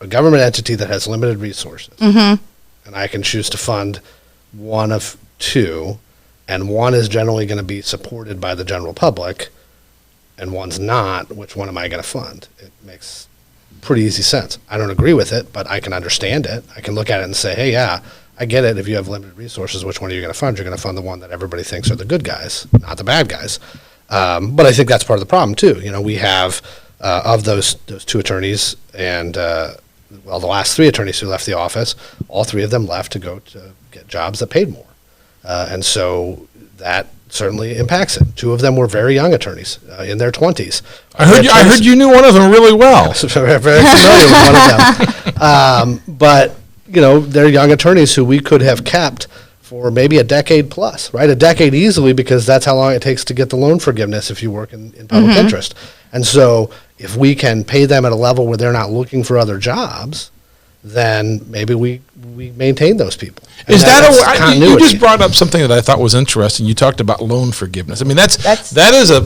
government entity that has limited resources, Mm-hmm. and I can choose to fund one of 2, and one is generally going to be supported by the general public, and one's not. Which one am I going to fund? It makes pretty easy sense. I don't agree with it, but I can understand it. I can look at it and say, hey, yeah, I get it. If you have limited resources, which one are you going to fund? You're going to fund the one that everybody thinks are the good guys, not the bad guys. But I think that's part of the problem too. We have of those 2 attorneys and the last 3 attorneys who left the office, all 3 of them left to go to get jobs that paid more, and so that certainly impacts it. 2 of them were very young attorneys in their 20s. I heard you knew one of them really well. Very familiar with one of them. But, they're young attorneys who we could have kept for maybe a decade plus, right? A decade easily, because that's how long it takes to get the loan forgiveness if you work in public interest. And so if we can pay them at a level where they're not looking for other jobs, then maybe we maintain those people. And Is that that's you continuity. just brought up something that I thought was interesting. You talked about loan forgiveness. I mean, that That's- is a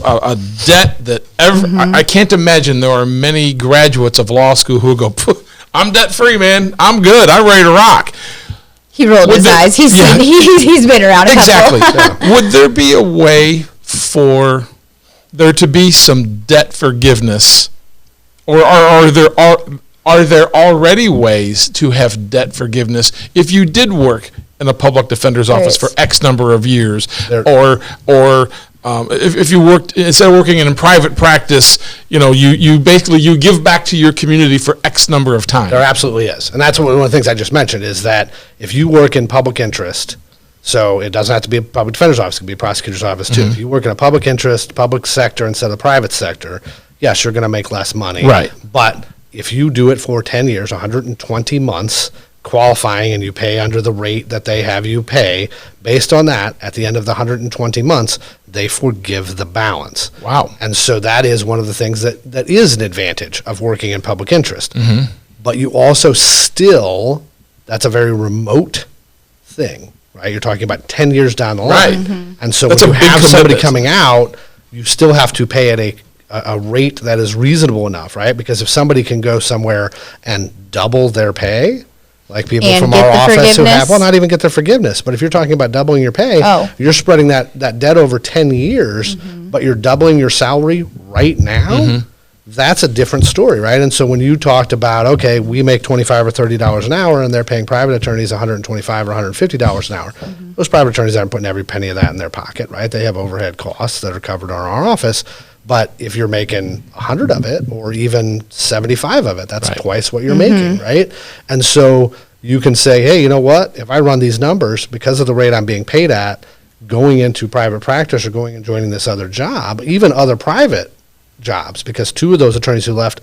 debt that I can't imagine there are many graduates of law school who go, "Phew, I'm debt free, man. I'm good. I'm ready to rock." He rolled Would his there- eyes. He's yeah. he's been around a couple. Exactly. Would there be a way for there to be some debt forgiveness, or are there already ways to have debt forgiveness if you did work in a public defender's office for is. X number of years, There- or if you worked instead of working in private practice, you basically you give back to your community for X number of time. There absolutely is. And that's one of the things I just mentioned is that if you work in public interest, so it doesn't have to be a public defender's office, it can be a prosecutor's office too. If you work in a public interest, public sector instead of the private sector, yes, you're going to make less money. Right. But if you do it for 10 years, 120 months, qualifying, and you pay under the rate that they have you pay, based on that, at the end of the 120 months, they forgive the balance. Wow. And so that is one of the things that is an advantage of working in public interest. But you also still, that's a very remote thing, right? You're talking about 10 years down the line. Right. And so That's when a you big have somebody commitment. coming out, you still have to pay at a rate that is reasonable enough, right? Because if somebody can go somewhere and double their pay, like people And from get our the office who have, forgiveness? well, not even get their forgiveness, but if you're talking about doubling your pay, Oh. you're spreading that debt over 10 years, but you're doubling your salary right now, that's a different story, right? And so when you talked about, okay, we make $25 or $30 an hour and they're paying private attorneys $125 or $150 an hour, those private attorneys aren't putting every penny of that in their pocket, right? They have overhead costs that are covered in our office. But if you're making 100 of it or even 75 of it, that's Right. twice what you're making, right? And so you can say, hey, you know what? If I run these numbers because of the rate I'm being paid at, going into private practice or going and joining this other job, even other private jobs, because 2 of those attorneys who left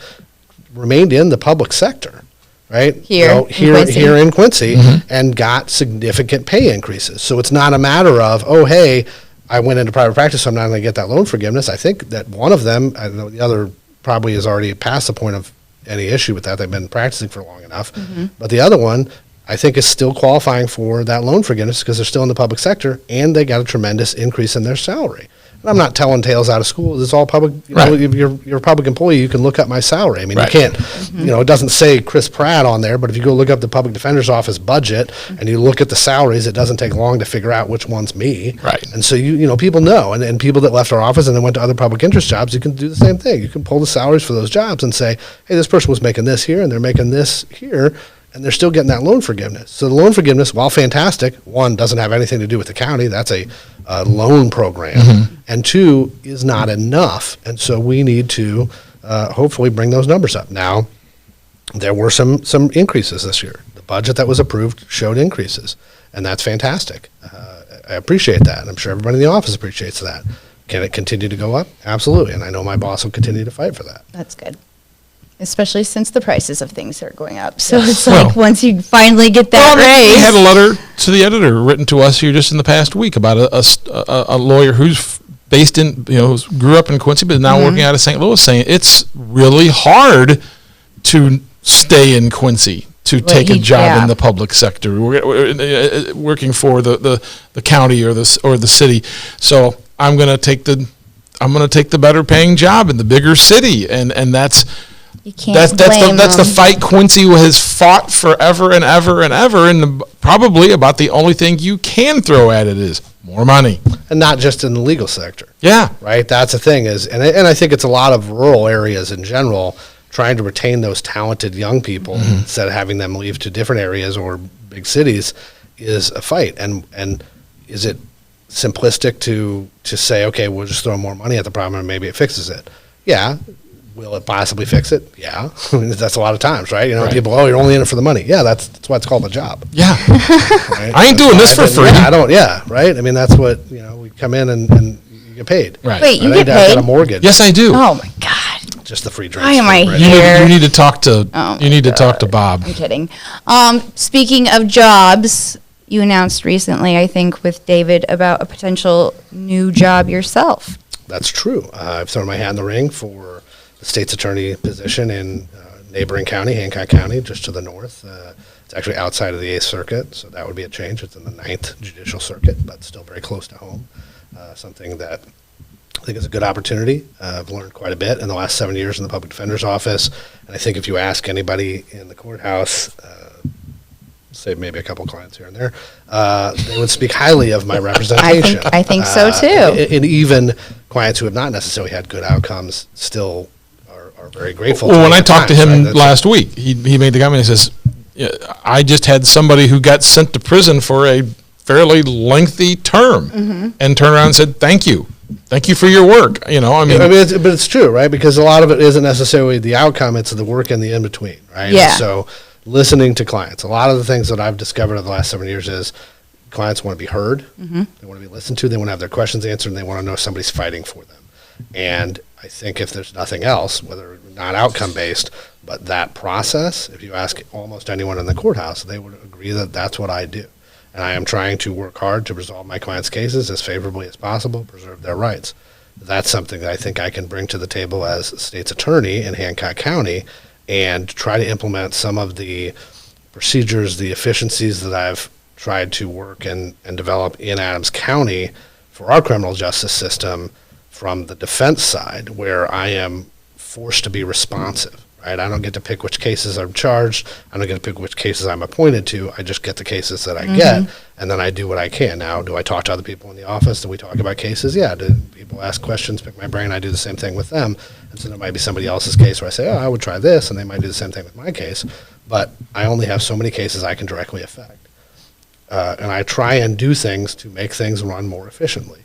remained in the public sector, right? Here in Quincy. Here in Quincy, and got significant pay increases. So it's not a matter of, oh, hey, I went into private practice, so I'm not going to get that loan forgiveness. I think that one of them, I know the other probably is already past the point of any issue with that. They've been practicing for long enough. But the other one, I think, is still qualifying for that loan forgiveness because they're still in the public sector and they got a tremendous increase in their salary. And I'm not telling tales out of school. It's all public. You know, if you're a public employee, you can look up my salary. I mean, you can't, you know, it doesn't say Chris Pratt on there, but if you go look up the public defender's office budget and you look at the salaries, it doesn't take long to figure out which one's me. Right. And so, you know, people know. And people that left our office and then went to other public interest jobs, you can do the same thing. You can pull the salaries for those jobs and say, hey, this person was making this here and they're making this here, and they're still getting that loan forgiveness. So the loan forgiveness, while fantastic, 1, doesn't have anything to do with the county. That's a loan program. And 2, is not enough. And so we need to hopefully bring those numbers up. Now, there were some increases this year. The budget that was approved showed increases, and that's fantastic. I appreciate that, and I'm sure everybody in the office appreciates that. Can it continue to go up? Absolutely, and I know my boss will continue to fight for that. That's good. Especially since the prices of things are going up. So it's Well- like once you finally get that We had a raise. letter to the editor written to us here just in the past week about a lawyer who's based in, you know, grew up in Quincy but is now working out of St. Louis, saying it's really hard to stay in Quincy, to take a job in the public sector, working for the county or the city. So I'm going to take the better paying job in the bigger city, and that's. You can't That's the blame fight Quincy has fought forever and ever and ever, and probably about the only thing you can throw at it is more money. And not just in the legal sector. Yeah. Right? That's the thing is, and I think it's a lot of rural areas in general, trying to retain those talented young people instead of having them leave to different areas or big cities is a fight. And is it simplistic to say, okay, we'll just throw more money at the problem and maybe it fixes it? Yeah. Will it possibly fix it? Yeah. I mean, that's a lot of times, right? You know, people, oh, you're only in it for the money. Yeah, that's why it's called a job. Yeah. Right? I ain't doing this for free. Yeah, I don't, right? I mean, that's what, you know, we come in and you get paid. Right. Wait, you Right? get I've got paid? a mortgage. Yes, I do. Oh my God. Just the free drinks. Why am I Right? here? You need to talk to Oh you need my to talk to Bob. I'm kidding. Speaking of jobs, you announced recently, I think, with David about a potential new job yourself. That's true. I've thrown my hat in the ring for the state's attorney position in neighboring county, Hancock County, just to the north. It's actually outside of the 8th Circuit, so that would be a change. It's in the 9th Judicial Circuit, but still very close to home. Something that I think is a good opportunity. I've learned quite a bit in the last 7 years in the public defender's office, and I think if you ask anybody in the courthouse, save maybe a couple clients here and there, they would speak highly of my representation. I think so too. And even clients who have not necessarily had good outcomes still are very grateful. Well, to when me I at talked to times, him right? last week, he made the comment. He says, yeah, "I just had somebody who got sent to prison for a fairly lengthy term, and turned around and said, thank you for your work." You know, I mean, but it's true, right? Because a lot of it isn't necessarily the outcome; it's the work in the in between, right? Yeah. And so, listening to clients. A lot of the things that I've discovered over the last 7 years is clients want to be heard, they want to be listened to, they want to have their questions answered, and they want to know somebody's fighting for them. And I think if there's nothing else, whether not outcome based, but that process, if you ask almost anyone in the courthouse, they would agree that that's what I do. And I am trying to work hard to resolve my clients' cases as favorably as possible, preserve their rights. That's something that I think I can bring to the table as state's attorney in Hancock County and try to implement some of the procedures, the efficiencies that I've tried to work and develop in Adams County for our criminal justice system from the defense side, where I am forced to be responsive. Right? I don't get to pick which cases I'm charged. I don't get to pick which cases I'm appointed to. I just get the cases that I get, and then I do what I can. Now, do I talk to other people in the office? Do we talk about cases? Yeah. Do people ask questions, pick my brain? I do the same thing with them. And so there might be somebody else's case where I say, oh, I would try this, and they might do the same thing with my case. But I only have so many cases I can directly affect. And I try and do things to make things run more efficiently.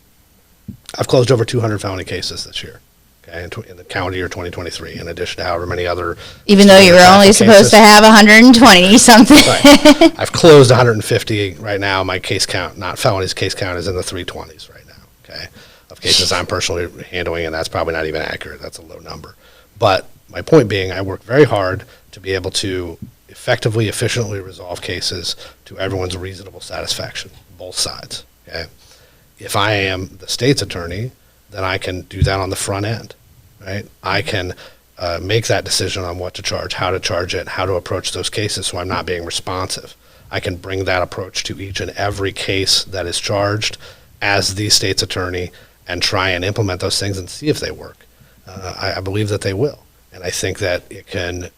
I've closed over 200 felony cases this year. Okay, in the calendar year 2023, in addition to however many other. Even though you were only supposed to have 120 something. Right. I've closed 150 right now. My case count, not felonies, case count is in the 320s right now. Okay, of of cases I'm personally handling, and that's probably not even accurate. That's a low number. But my point being, I work very hard to be able to effectively, efficiently resolve cases to everyone's reasonable satisfaction, both sides. Okay? If I am the state's attorney, then I can do that on the front end, right? I can make that decision on what to charge, how to charge it, how to approach those cases so I'm not being responsive. I can bring that approach to each and every case that is charged as the state's attorney and try and implement those things and see if they work. I believe that they will. And I think that it can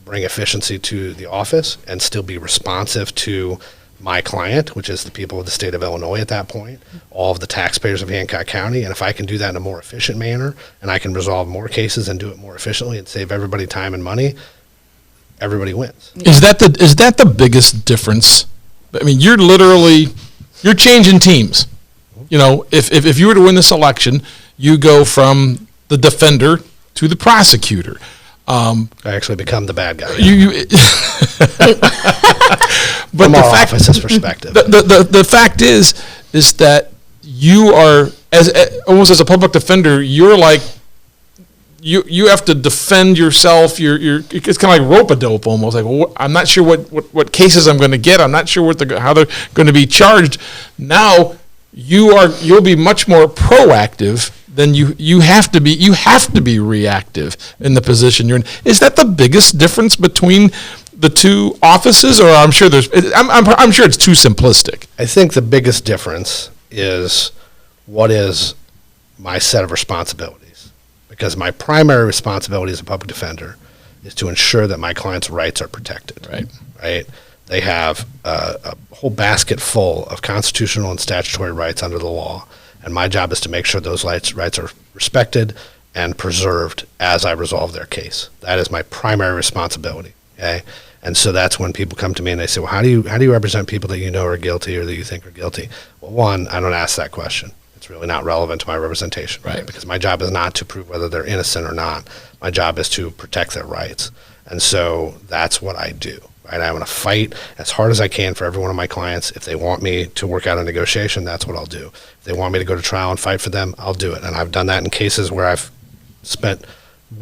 bring efficiency to the office and still be responsive to my client, which is the people of the state of Illinois at that point, all of the taxpayers of Hancock County. And if I can do that in a more efficient manner and I can resolve more cases and do it more efficiently and save everybody time and money, everybody wins. Is that the biggest difference? I mean, you're changing teams. You know, if you were to win this election, you go from the defender to the prosecutor. I actually become the bad guy. But from the our fact, office's perspective. the fact is that you are almost as a public defender, you're like you have to defend yourself. It's kind of like rope-a-dope almost. Like, well, I'm not sure what cases I'm going to get. I'm not sure how they're going to be charged. Now you'll be much more proactive than you have to be. You have to be reactive in the position you're in. Is that the biggest difference between the two offices, or I'm sure I'm sure it's too simplistic. I think the biggest difference is what is my set of responsibilities, because my primary responsibility as a public defender is to ensure that my clients' rights are protected. Right. They have a whole basket full of constitutional and statutory rights under the law, and my job is to make sure those rights are respected and preserved as I resolve their case. That is my primary responsibility. Okay. And so that's when people come to me and they say, well, how do you represent people that you know are guilty or that you think are guilty? Well, one, I don't ask that question. It's really not relevant to my representation, right? Because my job is not to prove whether they're innocent or not. My job is to protect their rights. And so that's what I do, right? I'm going to fight as hard as I can for every one of my clients. If they want me to work out a negotiation, that's what I'll do. If they want me to go to trial and fight for them, I'll do it. And I've done that in cases where I've spent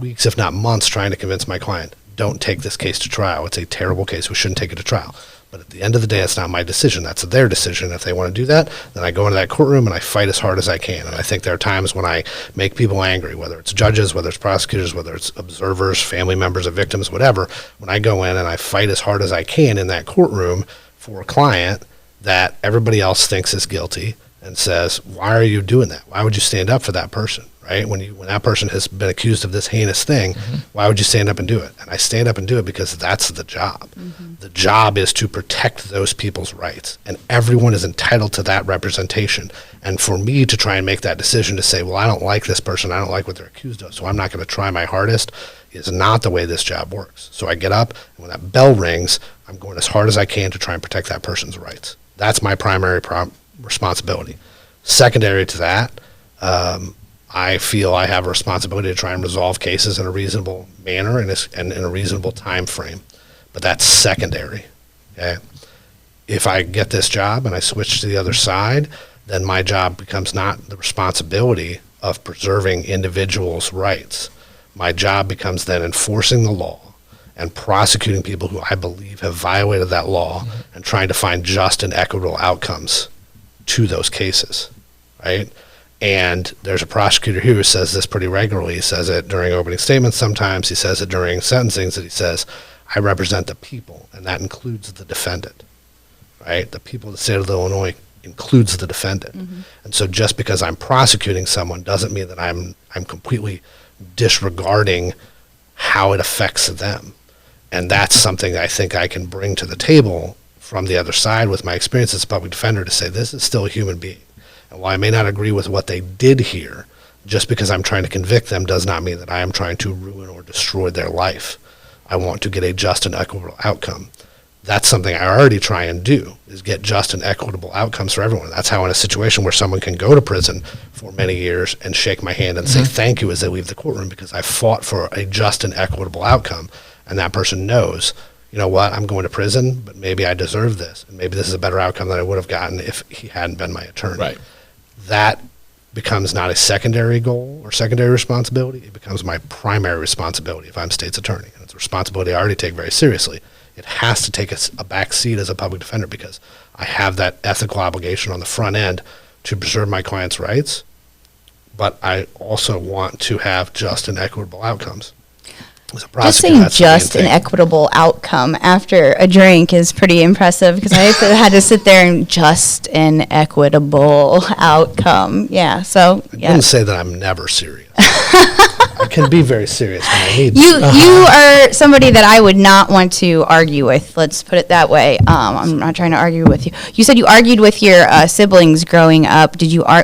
weeks, if not months, trying to convince my client, don't take this case to trial. It's a terrible case. We shouldn't take it to trial. But at the end of the day, it's not my decision. That's their decision. If they want to do that, then I go into that courtroom and I fight as hard as I can. And I think there are times when I make people angry, whether it's judges, whether it's prosecutors, whether it's observers, family members of victims, whatever. When I go in and I fight as hard as I can in that courtroom for a client that everybody else thinks is guilty and says, why are you doing that? Why would you stand up for that person? Right? When that person has been accused of this heinous thing, why would you stand up and do it? And I stand up and do it because that's the job. The job is to protect those people's rights, and everyone is entitled to that representation. And for me to try and make that decision to say, well, I don't like this person, I don't like what they're accused of, so I'm not going to try my hardest, is not the way this job works. So I get up, and when that bell rings, I'm going as hard as I can to try and protect that person's rights. That's my primary responsibility. Secondary to that, I feel I have a responsibility to try and resolve cases in a reasonable manner and in a reasonable time frame. But that's secondary. Okay? If I get this job and I switch to the other side, then my job becomes not the responsibility of preserving individuals' rights. My job becomes then enforcing the law and prosecuting people who I believe have violated that law and trying to find just and equitable outcomes to those cases, right? And there's a prosecutor here who says this pretty regularly. He says it during opening statements sometimes. He says it during sentencings that he says, I represent the people, and that includes the defendant, right? The people of the state of Illinois includes the defendant. And so just because I'm prosecuting someone doesn't mean that I'm completely disregarding how it affects them. And that's something I think I can bring to the table from the other side with my experience as a public defender to say this is still a human being. And while I may not agree with what they did here, just because I'm trying to convict them does not mean that I am trying to ruin or destroy their life. I want to get a just and equitable outcome. That's something I already try and do, is get just and equitable outcomes for everyone. That's how in a situation where someone can go to prison for many years and shake my hand and say thank you as they leave the courtroom because I fought for a just and equitable outcome, and that person knows, you know what, I'm going to prison, but maybe I deserve this, and maybe this is a better outcome than I would have gotten if he hadn't been my attorney. Right. That becomes not a secondary goal or secondary responsibility. It becomes my primary responsibility if I'm state's attorney. And it's a responsibility I already take very seriously. It has to take a back seat as a public defender because I have that ethical obligation on the front end to preserve my client's rights, but I also want to have just and equitable outcomes. As a Just prosecutor, saying that's the main just an thing. equitable outcome after a drink is pretty impressive because I had to sit there and just an equitable outcome. Yeah, so I yeah. didn't say that I'm never serious. I can be very serious when I need to. You are somebody that I would not want to argue with. Let's put it that way. I'm not trying to argue with you. You said you argued with your siblings growing up.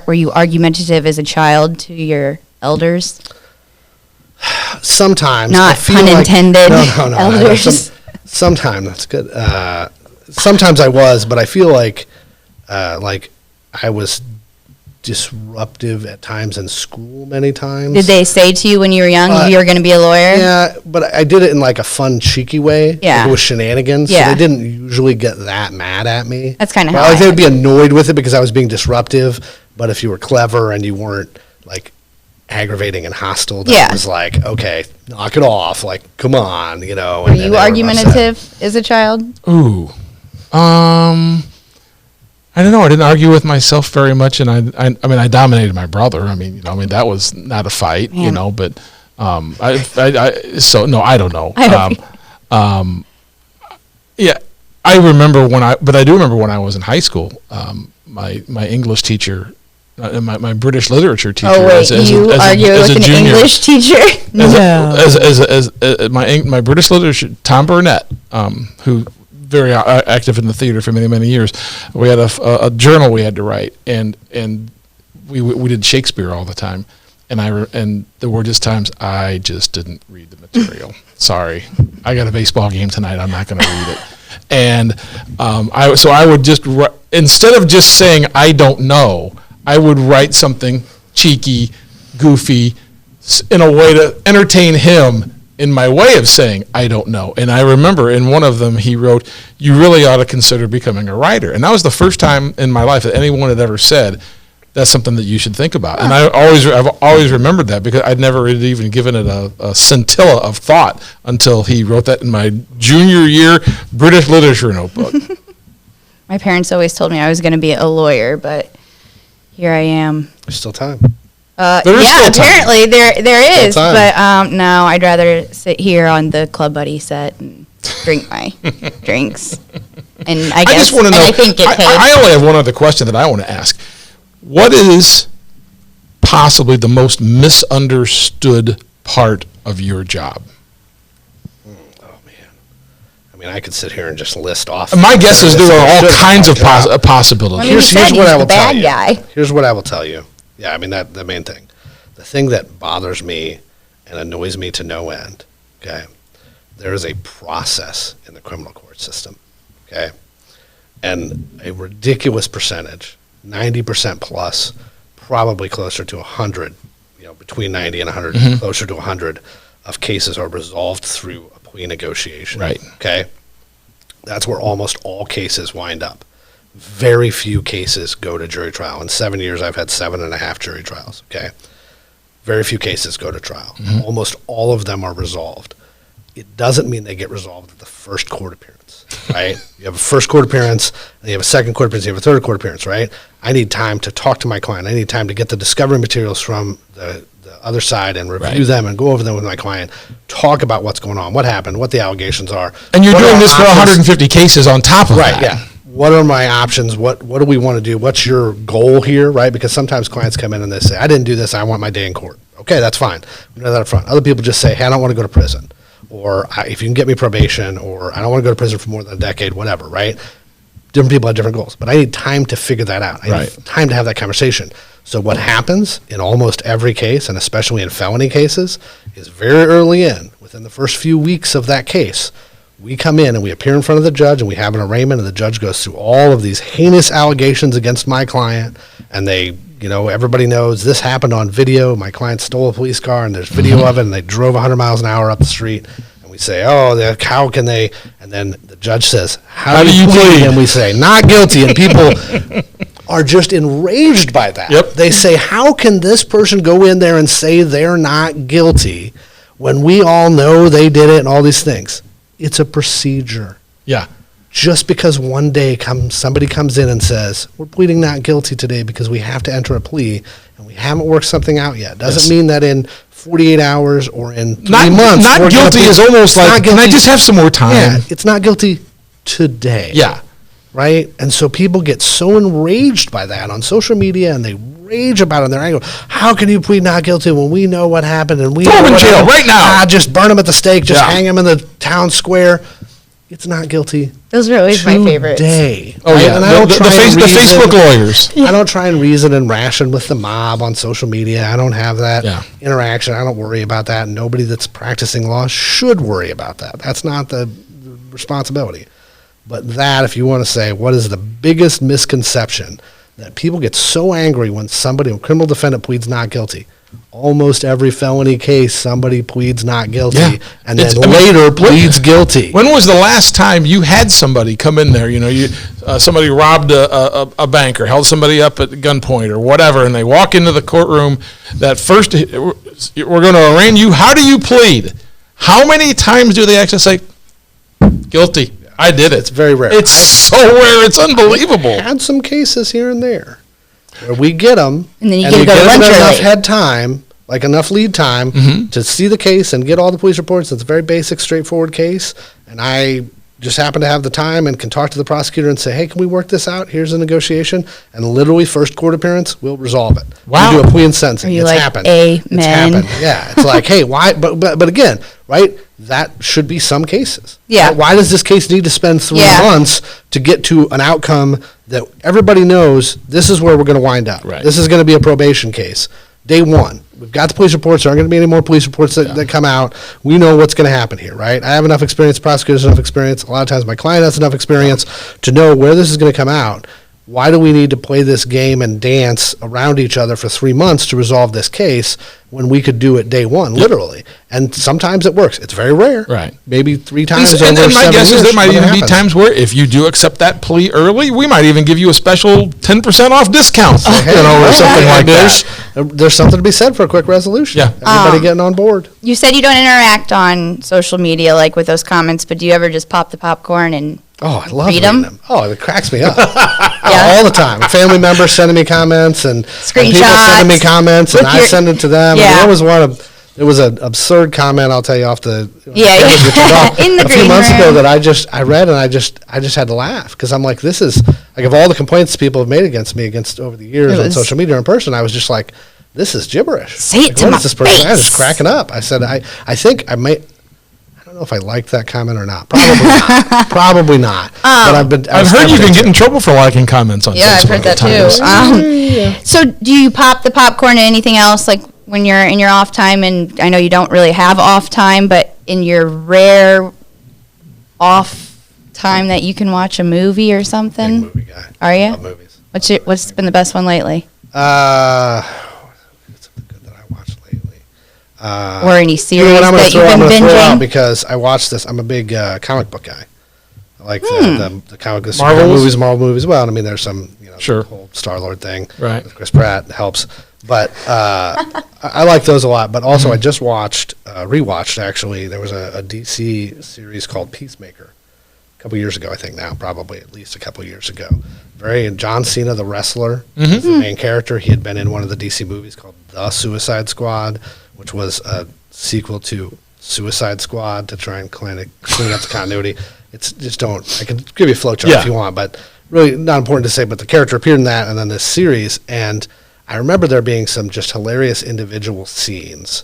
Were you argumentative as a child to your elders? Sometimes. Not I feel pun like- intended, No. elders. Sometimes, that's good. Sometimes I was, but I feel like I was disruptive at times in school many times. Did they say to you when you were young Uh, you were going to be a lawyer? Yeah, but I did it in like a fun, cheeky way. Yeah. Like it was shenanigans. Yeah. So they didn't usually get that mad at me. That's kinda Well, how like I they'd be annoyed with it because I was being disruptive. But if you were clever and you weren't like aggravating and hostile, then Yeah. it was like, okay, knock it off. Like, come on, you know. Were and then you they were upset. argumentative as a child? Ooh. I don't know. I didn't argue with myself very much, and I mean, I dominated my brother. I mean, that was not a fight, Man. but, so no, I don't know. I don't Yeah, I remember but I do remember when I was in high school, my English teacher, my British literature teacher. Oh wait, you argue with an junior, English teacher? as my British literature, Tom Burnett, who very active in the theater for many, many years. We had a journal we had to write, and we did Shakespeare all the time, and there were just times I just didn't read the material. Sorry, I got a baseball game tonight. I'm not going to read it. And I would just instead of just saying I don't know, I would write something cheeky, goofy, in a way to entertain him in my way of saying I don't know. And I remember in one of them he wrote, "You really ought to consider becoming a writer." And that was the first time in my life that anyone had ever said that's something that you should think about. And I've always remembered that because I'd never really even given it a scintilla of thought until he wrote that in my junior year British literature notebook. My parents always told me I was going to be a lawyer, but here I am. There's still time. There is Yeah, still time. apparently there is, time. but no, I'd rather sit here on the Club Buddy set and drink my drinks. And I guess, I just want to know. and I think get paid. I only have one other question that I want to ask. What is possibly the most misunderstood part of your job? Oh man. I mean, I could sit here and just list off. My guess is there are all kinds of possibilities. I mean, Here's he said what he's I the will tell bad you. guy. Here's what I will tell you. Yeah, I mean the main thing. The thing that bothers me and annoys me to no end, okay? There is a process in the criminal court system, okay? And a ridiculous percentage, 90% plus, probably closer to 100, between 90 and 100, Mm-hmm. closer to 100 of cases are resolved through a plea negotiation. Right. Okay? That's where almost all cases wind up. Very few cases go to jury trial. In 7 years, I've had 7.5 jury trials, okay? Very few cases go to trial. Mm-hmm. Almost all of them are resolved. It doesn't mean they get resolved at the first court appearance, right? You have a first court appearance, and you have a second court appearance, you have a third court appearance, right? I need time to talk to my client. I need time to get the discovery materials from the other side and review Right. them and go over them with my client, talk about what's going on, what happened, what the allegations are. And you're What doing are this for options- 150 cases on top of Right, that. yeah. What are my options? What do we want to do? What's your goal here, right? Because sometimes clients come in and they say, I didn't do this, I want my day in court. Okay, that's fine. We know that up front. Other people just say, hey, I don't want to go to prison. Or if you can get me probation, or I don't want to go to prison for more than a decade, whatever, right? Different people have different goals. But I need time to figure that out. I need Right. time to have that conversation. So what happens in almost every case, and especially in felony cases, is very early within the first few weeks of that case, we come in and we appear in front of the judge and we have an arraignment, and the judge goes through all of these heinous allegations against my client, and they, everybody knows this happened on video. My client stole a police car and there's video of it, and they drove 100 miles an hour up the street. And we say, how can they? And then the judge says, how do you plead? And we say, not guilty. And people are just enraged by that. Yep. They say, how can this person go in there and say they're not guilty when we all know they did it and all these things? It's a procedure. Yeah. Just because one day somebody comes in and says, we're pleading not guilty today because we have to enter a plea and we haven't worked something out yet, doesn't Yes. mean that in 48 hours or in 3 Not, months. not we're gonna guilty plead- is almost It's not like, can I guilty- just have some more time? Yeah, it's not guilty today. Yeah. Right? And so people get so enraged by that on social media and they rage about it and they're angry. How can you plead not guilty when we know what happened and we Throw know him in what jail happened? right now. Just burn him at the stake, just Yeah. hang him in the town square. It's not guilty. Those are always my favorites. Today. Oh, Right? yeah. And I don't The try and the reason- Facebook lawyers. I don't try and reason and ration with the mob on social media. I don't have that Yeah. interaction. I don't worry about that. Nobody that's practicing law should worry about that. That's not the responsibility. But that, if you want to say, what is the biggest misconception that people get so angry when a criminal defendant pleads not guilty? Almost every felony case, somebody pleads not guilty Yeah. and then It's- I mean, later pleads guilty. When was the last time you had somebody come in there? You know, somebody robbed a bank or held somebody up at gunpoint or whatever, and they walk into the courtroom. That first, we're going to arraign you. How do you plead? How many times do they actually say guilty? I did it. It's very rare. It's so rare. It's unbelievable. Had some cases here and there where we get them, And then you get to go to lunch enough early. head time, like enough lead time to see the case and get all the police reports. It's a very basic, straightforward case, and I just happen to have the time and can talk to the prosecutor and say, hey, can we work this out? Here's a negotiation, and literally first court appearance, we'll resolve it. Wow. We do a plea and sentencing. Are you It's like, happened. amen? It's happened. Yeah, it's like, hey, why? But again, right? That should be some cases. Yeah. Why does this case need to spend 3 Yeah. months to get to an outcome that everybody knows this is where we're going to wind up? Right. This is going to be a probation case. Day one. We've got the police reports. There aren't going to be any more police reports that come out. We know what's going to happen here, right? I have enough experience. Prosecutors have enough experience. A lot of times my client has enough experience to know where this is going to come out. Why do we need to play this game and dance around each other for 3 months to resolve this case when we could do it day one, literally? And sometimes it works. It's very rare. Right. Maybe 3 times And over my 7 guess is years there might when it even be happens. times where if you do accept that plea early, we might even give you a special 10% off discount, Hey, you know, or something like that. There's something to be said for a quick resolution. Yeah. Everybody getting on board. You said you don't interact on social media like with those comments, but do you ever just pop the popcorn and Oh, I love Read reading 'em? them. Oh, it cracks me up. Yeah. All the time. Family members sending me comments and people sending me Screenshots comments and with I your- send it to them. Yeah. And there was one there was an absurd comment I'll tell you off the Yeah, in the a few green months ago room. that I read and I just had to laugh because I'm like, this is like of all the complaints people have made against me over the years It on was- social media or in person, I was just like, this is gibberish. Say it Like, to what my is this person? I was just face. cracking up. I said, I think I might. I don't know if I liked that comment or not. Probably not. Probably not. But I've heard you can get in trouble for liking comments on Yeah, I've Facebook heard that at times. too. So, do you pop the popcorn and anything else like when you're in your off time? And I know you don't really have off time, but in your rare off time that you can watch a movie or Big something, movie guy. are you? Love movies. What's been the best one lately, What's something good that I watched lately? or any You series know what I'm that you've gonna been throw out binging? because I watched this. I'm a big comic book guy. I like the comic the Marvels? Marvel movies. Well, I mean, there's some Sure. the whole Star-Lord thing. Right. With Chris Pratt helps, but I like those a lot. But also, I just rewatched actually. There was a DC series called Peacemaker a couple years ago. I think now, probably at least a couple years ago. John Cena, the wrestler, is the main character. He had been in one of the DC movies called The Suicide Squad, which was a sequel to Suicide Squad to try and clean up the continuity. It's just don't. I can give you a flowchart Yeah. if you want, but really not important to say. But the character appeared in that, and then this series, and I remember there being some just hilarious individual scenes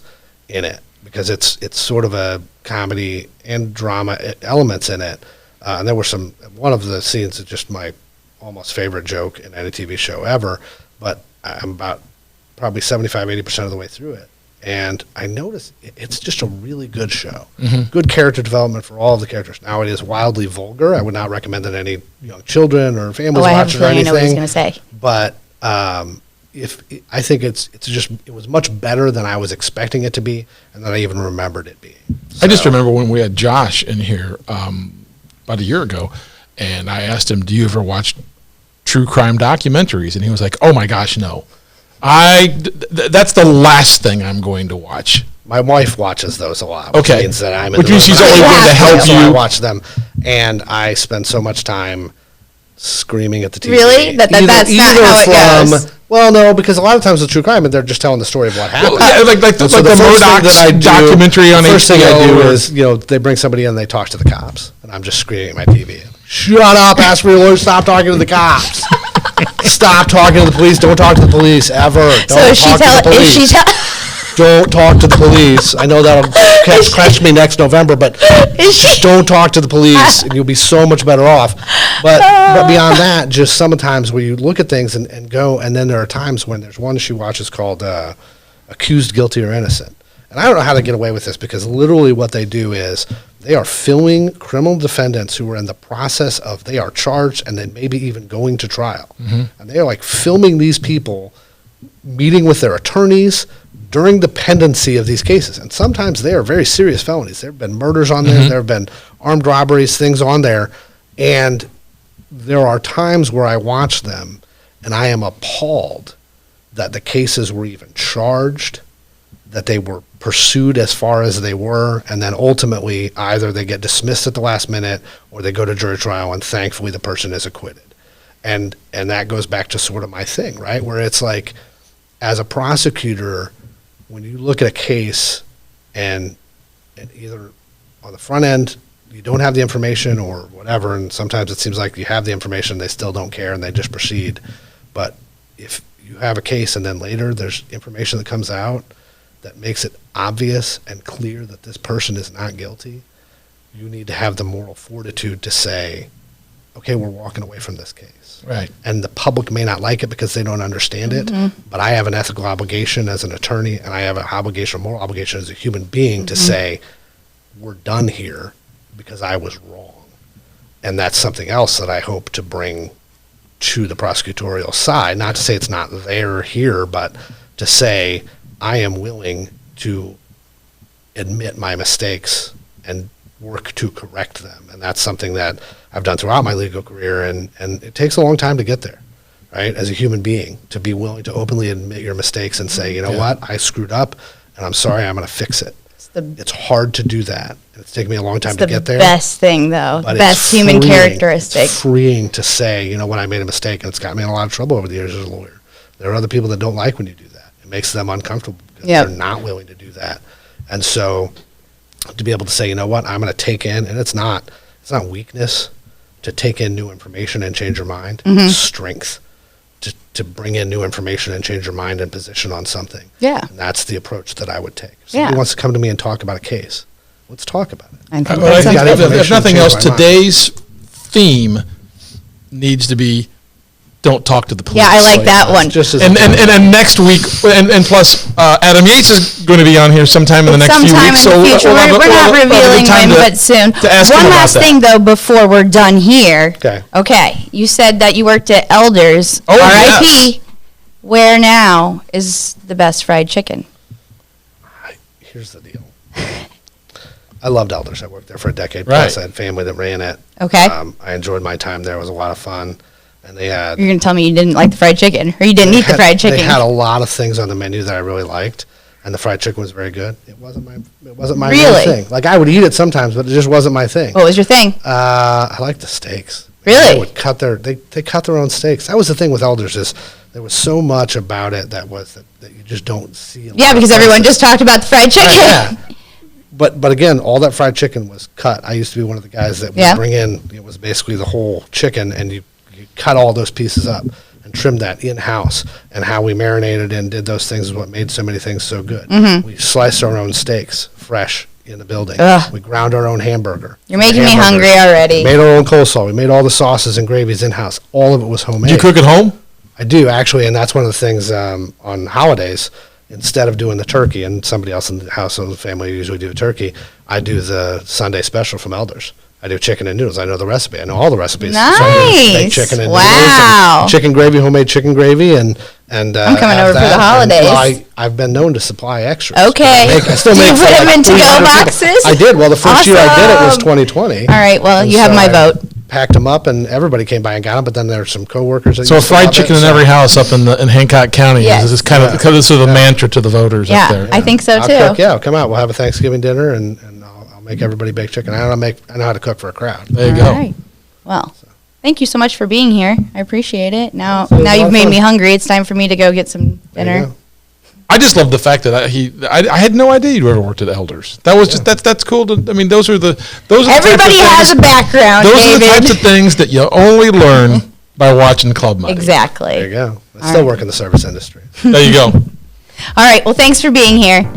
in it because it's sort of a comedy and drama elements in it, and there were one of the scenes is just my almost favorite joke in any TV show ever. But I'm about probably 75-80% of the way through it. And I noticed it's just a really good show. Good character development for all of the characters. Now it is wildly vulgar. I would not recommend that any young children or families Oh, I have watch a it or feeling I know what he's anything. going to say. But I think it was much better than I was expecting it to be, and than I even remembered it being. I just So- remember when we had Josh in here about a year ago, and I asked him, "Do you ever watch true crime documentaries, and he was like, "Oh my gosh, no! That's the last thing I'm going to watch." My wife watches those a lot. Okay. Which means that I'm in Which the means she's room. only going to help So I you. watch them, and I spend so much time screaming at the TV. Really? That's not how it goes. Well, no, because a lot of times with true crime, they're just telling the story of what happened. Well, yeah, like the And so the first thing Murdoch's that I do- documentary on the first thing I HBO do or- is, they bring somebody in and they talk to the cops, and I'm just screaming at my TV. Shut up, ask for your lawyer, stop talking to the cops. Stop talking to the police, don't talk to the police, ever. Don't So is she talk to the police. Don't talk to the police. I know that'll catch me next November, but just don't talk to the police, and you'll be so much better off. But beyond that, just sometimes where you look at things and go, and then there are times when there's one she watches called Accused, Guilty, or Innocent. And I don't know how to get away with this, because literally what they do is they are filming criminal defendants who are in the process of, they are charged and then maybe even going to trial. And they are like filming these people meeting with their attorneys during the pendency of these cases. And sometimes they are very serious felonies. There have been murders on there. There have been armed robberies, things on there. And there are times where I watch them and I am appalled that the cases were even charged, that they were pursued as far as they were, and then ultimately either they get dismissed at the last minute or they go to jury trial, and thankfully the person is acquitted. And that goes back to sort of my thing, right? Where it's like, as a prosecutor, when you look at a case and either on the front end you don't have the information or whatever, and sometimes it seems like you have the information, they still don't care and they just proceed. But if you have a case and then later there's information that comes out that makes it obvious and clear that this person is not guilty, you need to have the moral fortitude to say, okay, we're walking away from this case. Right. And the public may not like it because they don't understand it, but I have an ethical obligation as an attorney, and I have an obligation, a moral obligation as a human being to say, we're done here because I was wrong. And that's something else that I hope to bring to the prosecutorial side, not to say it's not there here, but to say I am willing to admit my mistakes and work to correct them. And that's something that I've done throughout my legal career, and it takes a long time to get there, right? As a human being, to be willing to openly admit your mistakes and say, you know what, I screwed up and I'm sorry, I'm going to fix it. It's hard to do that. It's taken me a long time to get there. Best thing, though. But Best it's human freeing. characteristic. It's freeing to say, when I made a mistake, and it's got me in a lot of trouble over the years as a lawyer. There are other people that don't like when you do that. It makes them uncomfortable because they're not willing to do that. And so to be able to say, you know what, I'm going to take in, and it's not weakness to take in new information and change your mind. It's strength to bring in new information and change your mind and position on something. Yeah. And that's the approach that I would take. If somebody wants to come to me and talk about a case, let's talk about it. I think Well, that sounds good. if nothing Change else, my mind. today's theme needs to be don't talk to the police. Yeah, I like that one. Just as And next week, and plus, Adam Yates is going to be on here sometime in the next few Sometime weeks. in the future. we'll have We're not we'll have a good revealing time when, to- but soon. to ask him One about last that. thing, though, before we're done here. Okay. Okay. You said that you worked at Elders. Oh, R.I.P. yes. Where now is the best fried chicken? Here's the deal. I loved Elders. I worked there for a decade. Right. Plus, I had family that ran it. Okay. I enjoyed my time there. It was a lot of fun. And they had... You're going to tell me you didn't like the fried chicken, or you didn't eat the fried chicken. They had a lot of things on the menu that I really liked, and the fried chicken was very good. It wasn't my main Really? thing. Like, I would eat it sometimes, but it just wasn't my thing. What was your thing? I liked the steaks. Really? They would cut they cut their own steaks. That was the thing with Elders, is there was so much about it that you just don't see. Yeah, because everyone just talked about the fried chicken. Yeah. But again, all that fried chicken was cut. I used to be one of the guys that would bring in, it was basically the whole chicken, and you cut all those pieces up and trimmed that in-house. And how we marinated and did those things is what made so many things so good. We sliced our own steaks fresh in the building. Ugh. We ground our own hamburger. You're making me Hamburgers. hungry already. We made our own coleslaw. We made all the sauces and gravies in-house. All of it was homemade. Do you cook at home? I do, actually, and that's one of the things on holidays. Instead of doing the turkey, and somebody else in the house and the family usually do a turkey, I do the Sunday special from Elders. I do chicken and noodles. I know the recipe. I know all the recipes. So I do baked Nice. chicken and Wow. noodles, and chicken gravy, homemade chicken gravy, and I'm coming have over for that. the holidays. And, I've been known to supply extras. Okay. I still Do you make for put them like in to-go 300 people. boxes? I did. Well, the first year I did it was Awesome. 2020. All right, well, And you have so my I- vote. packed them up, and everybody came by and got them. But then there's some coworkers. That So a used to fried love chicken it, in so- every house up in Hancock County Yes. is kind of because it's sort of the mantra to the voters up Yeah, there. I think so I'll too. cook, yeah, come out. We'll have a Thanksgiving dinner, and I'll make everybody baked chicken. I know how to cook for a crowd. There you All go. right. Well, thank you so much for being here. I appreciate it. Now Absolutely. now you've Well made fun. me hungry. It's time for me to go get some There you dinner. go. I just love the fact that I had no idea you ever worked at Elders. That was just that's cool. To, I mean, those are the types of Everybody has a things, background, those are the David. types of things that you only learn by watching Club Money. Exactly. There you go. I still work in the service industry. There you go. All right. Well, thanks for being here.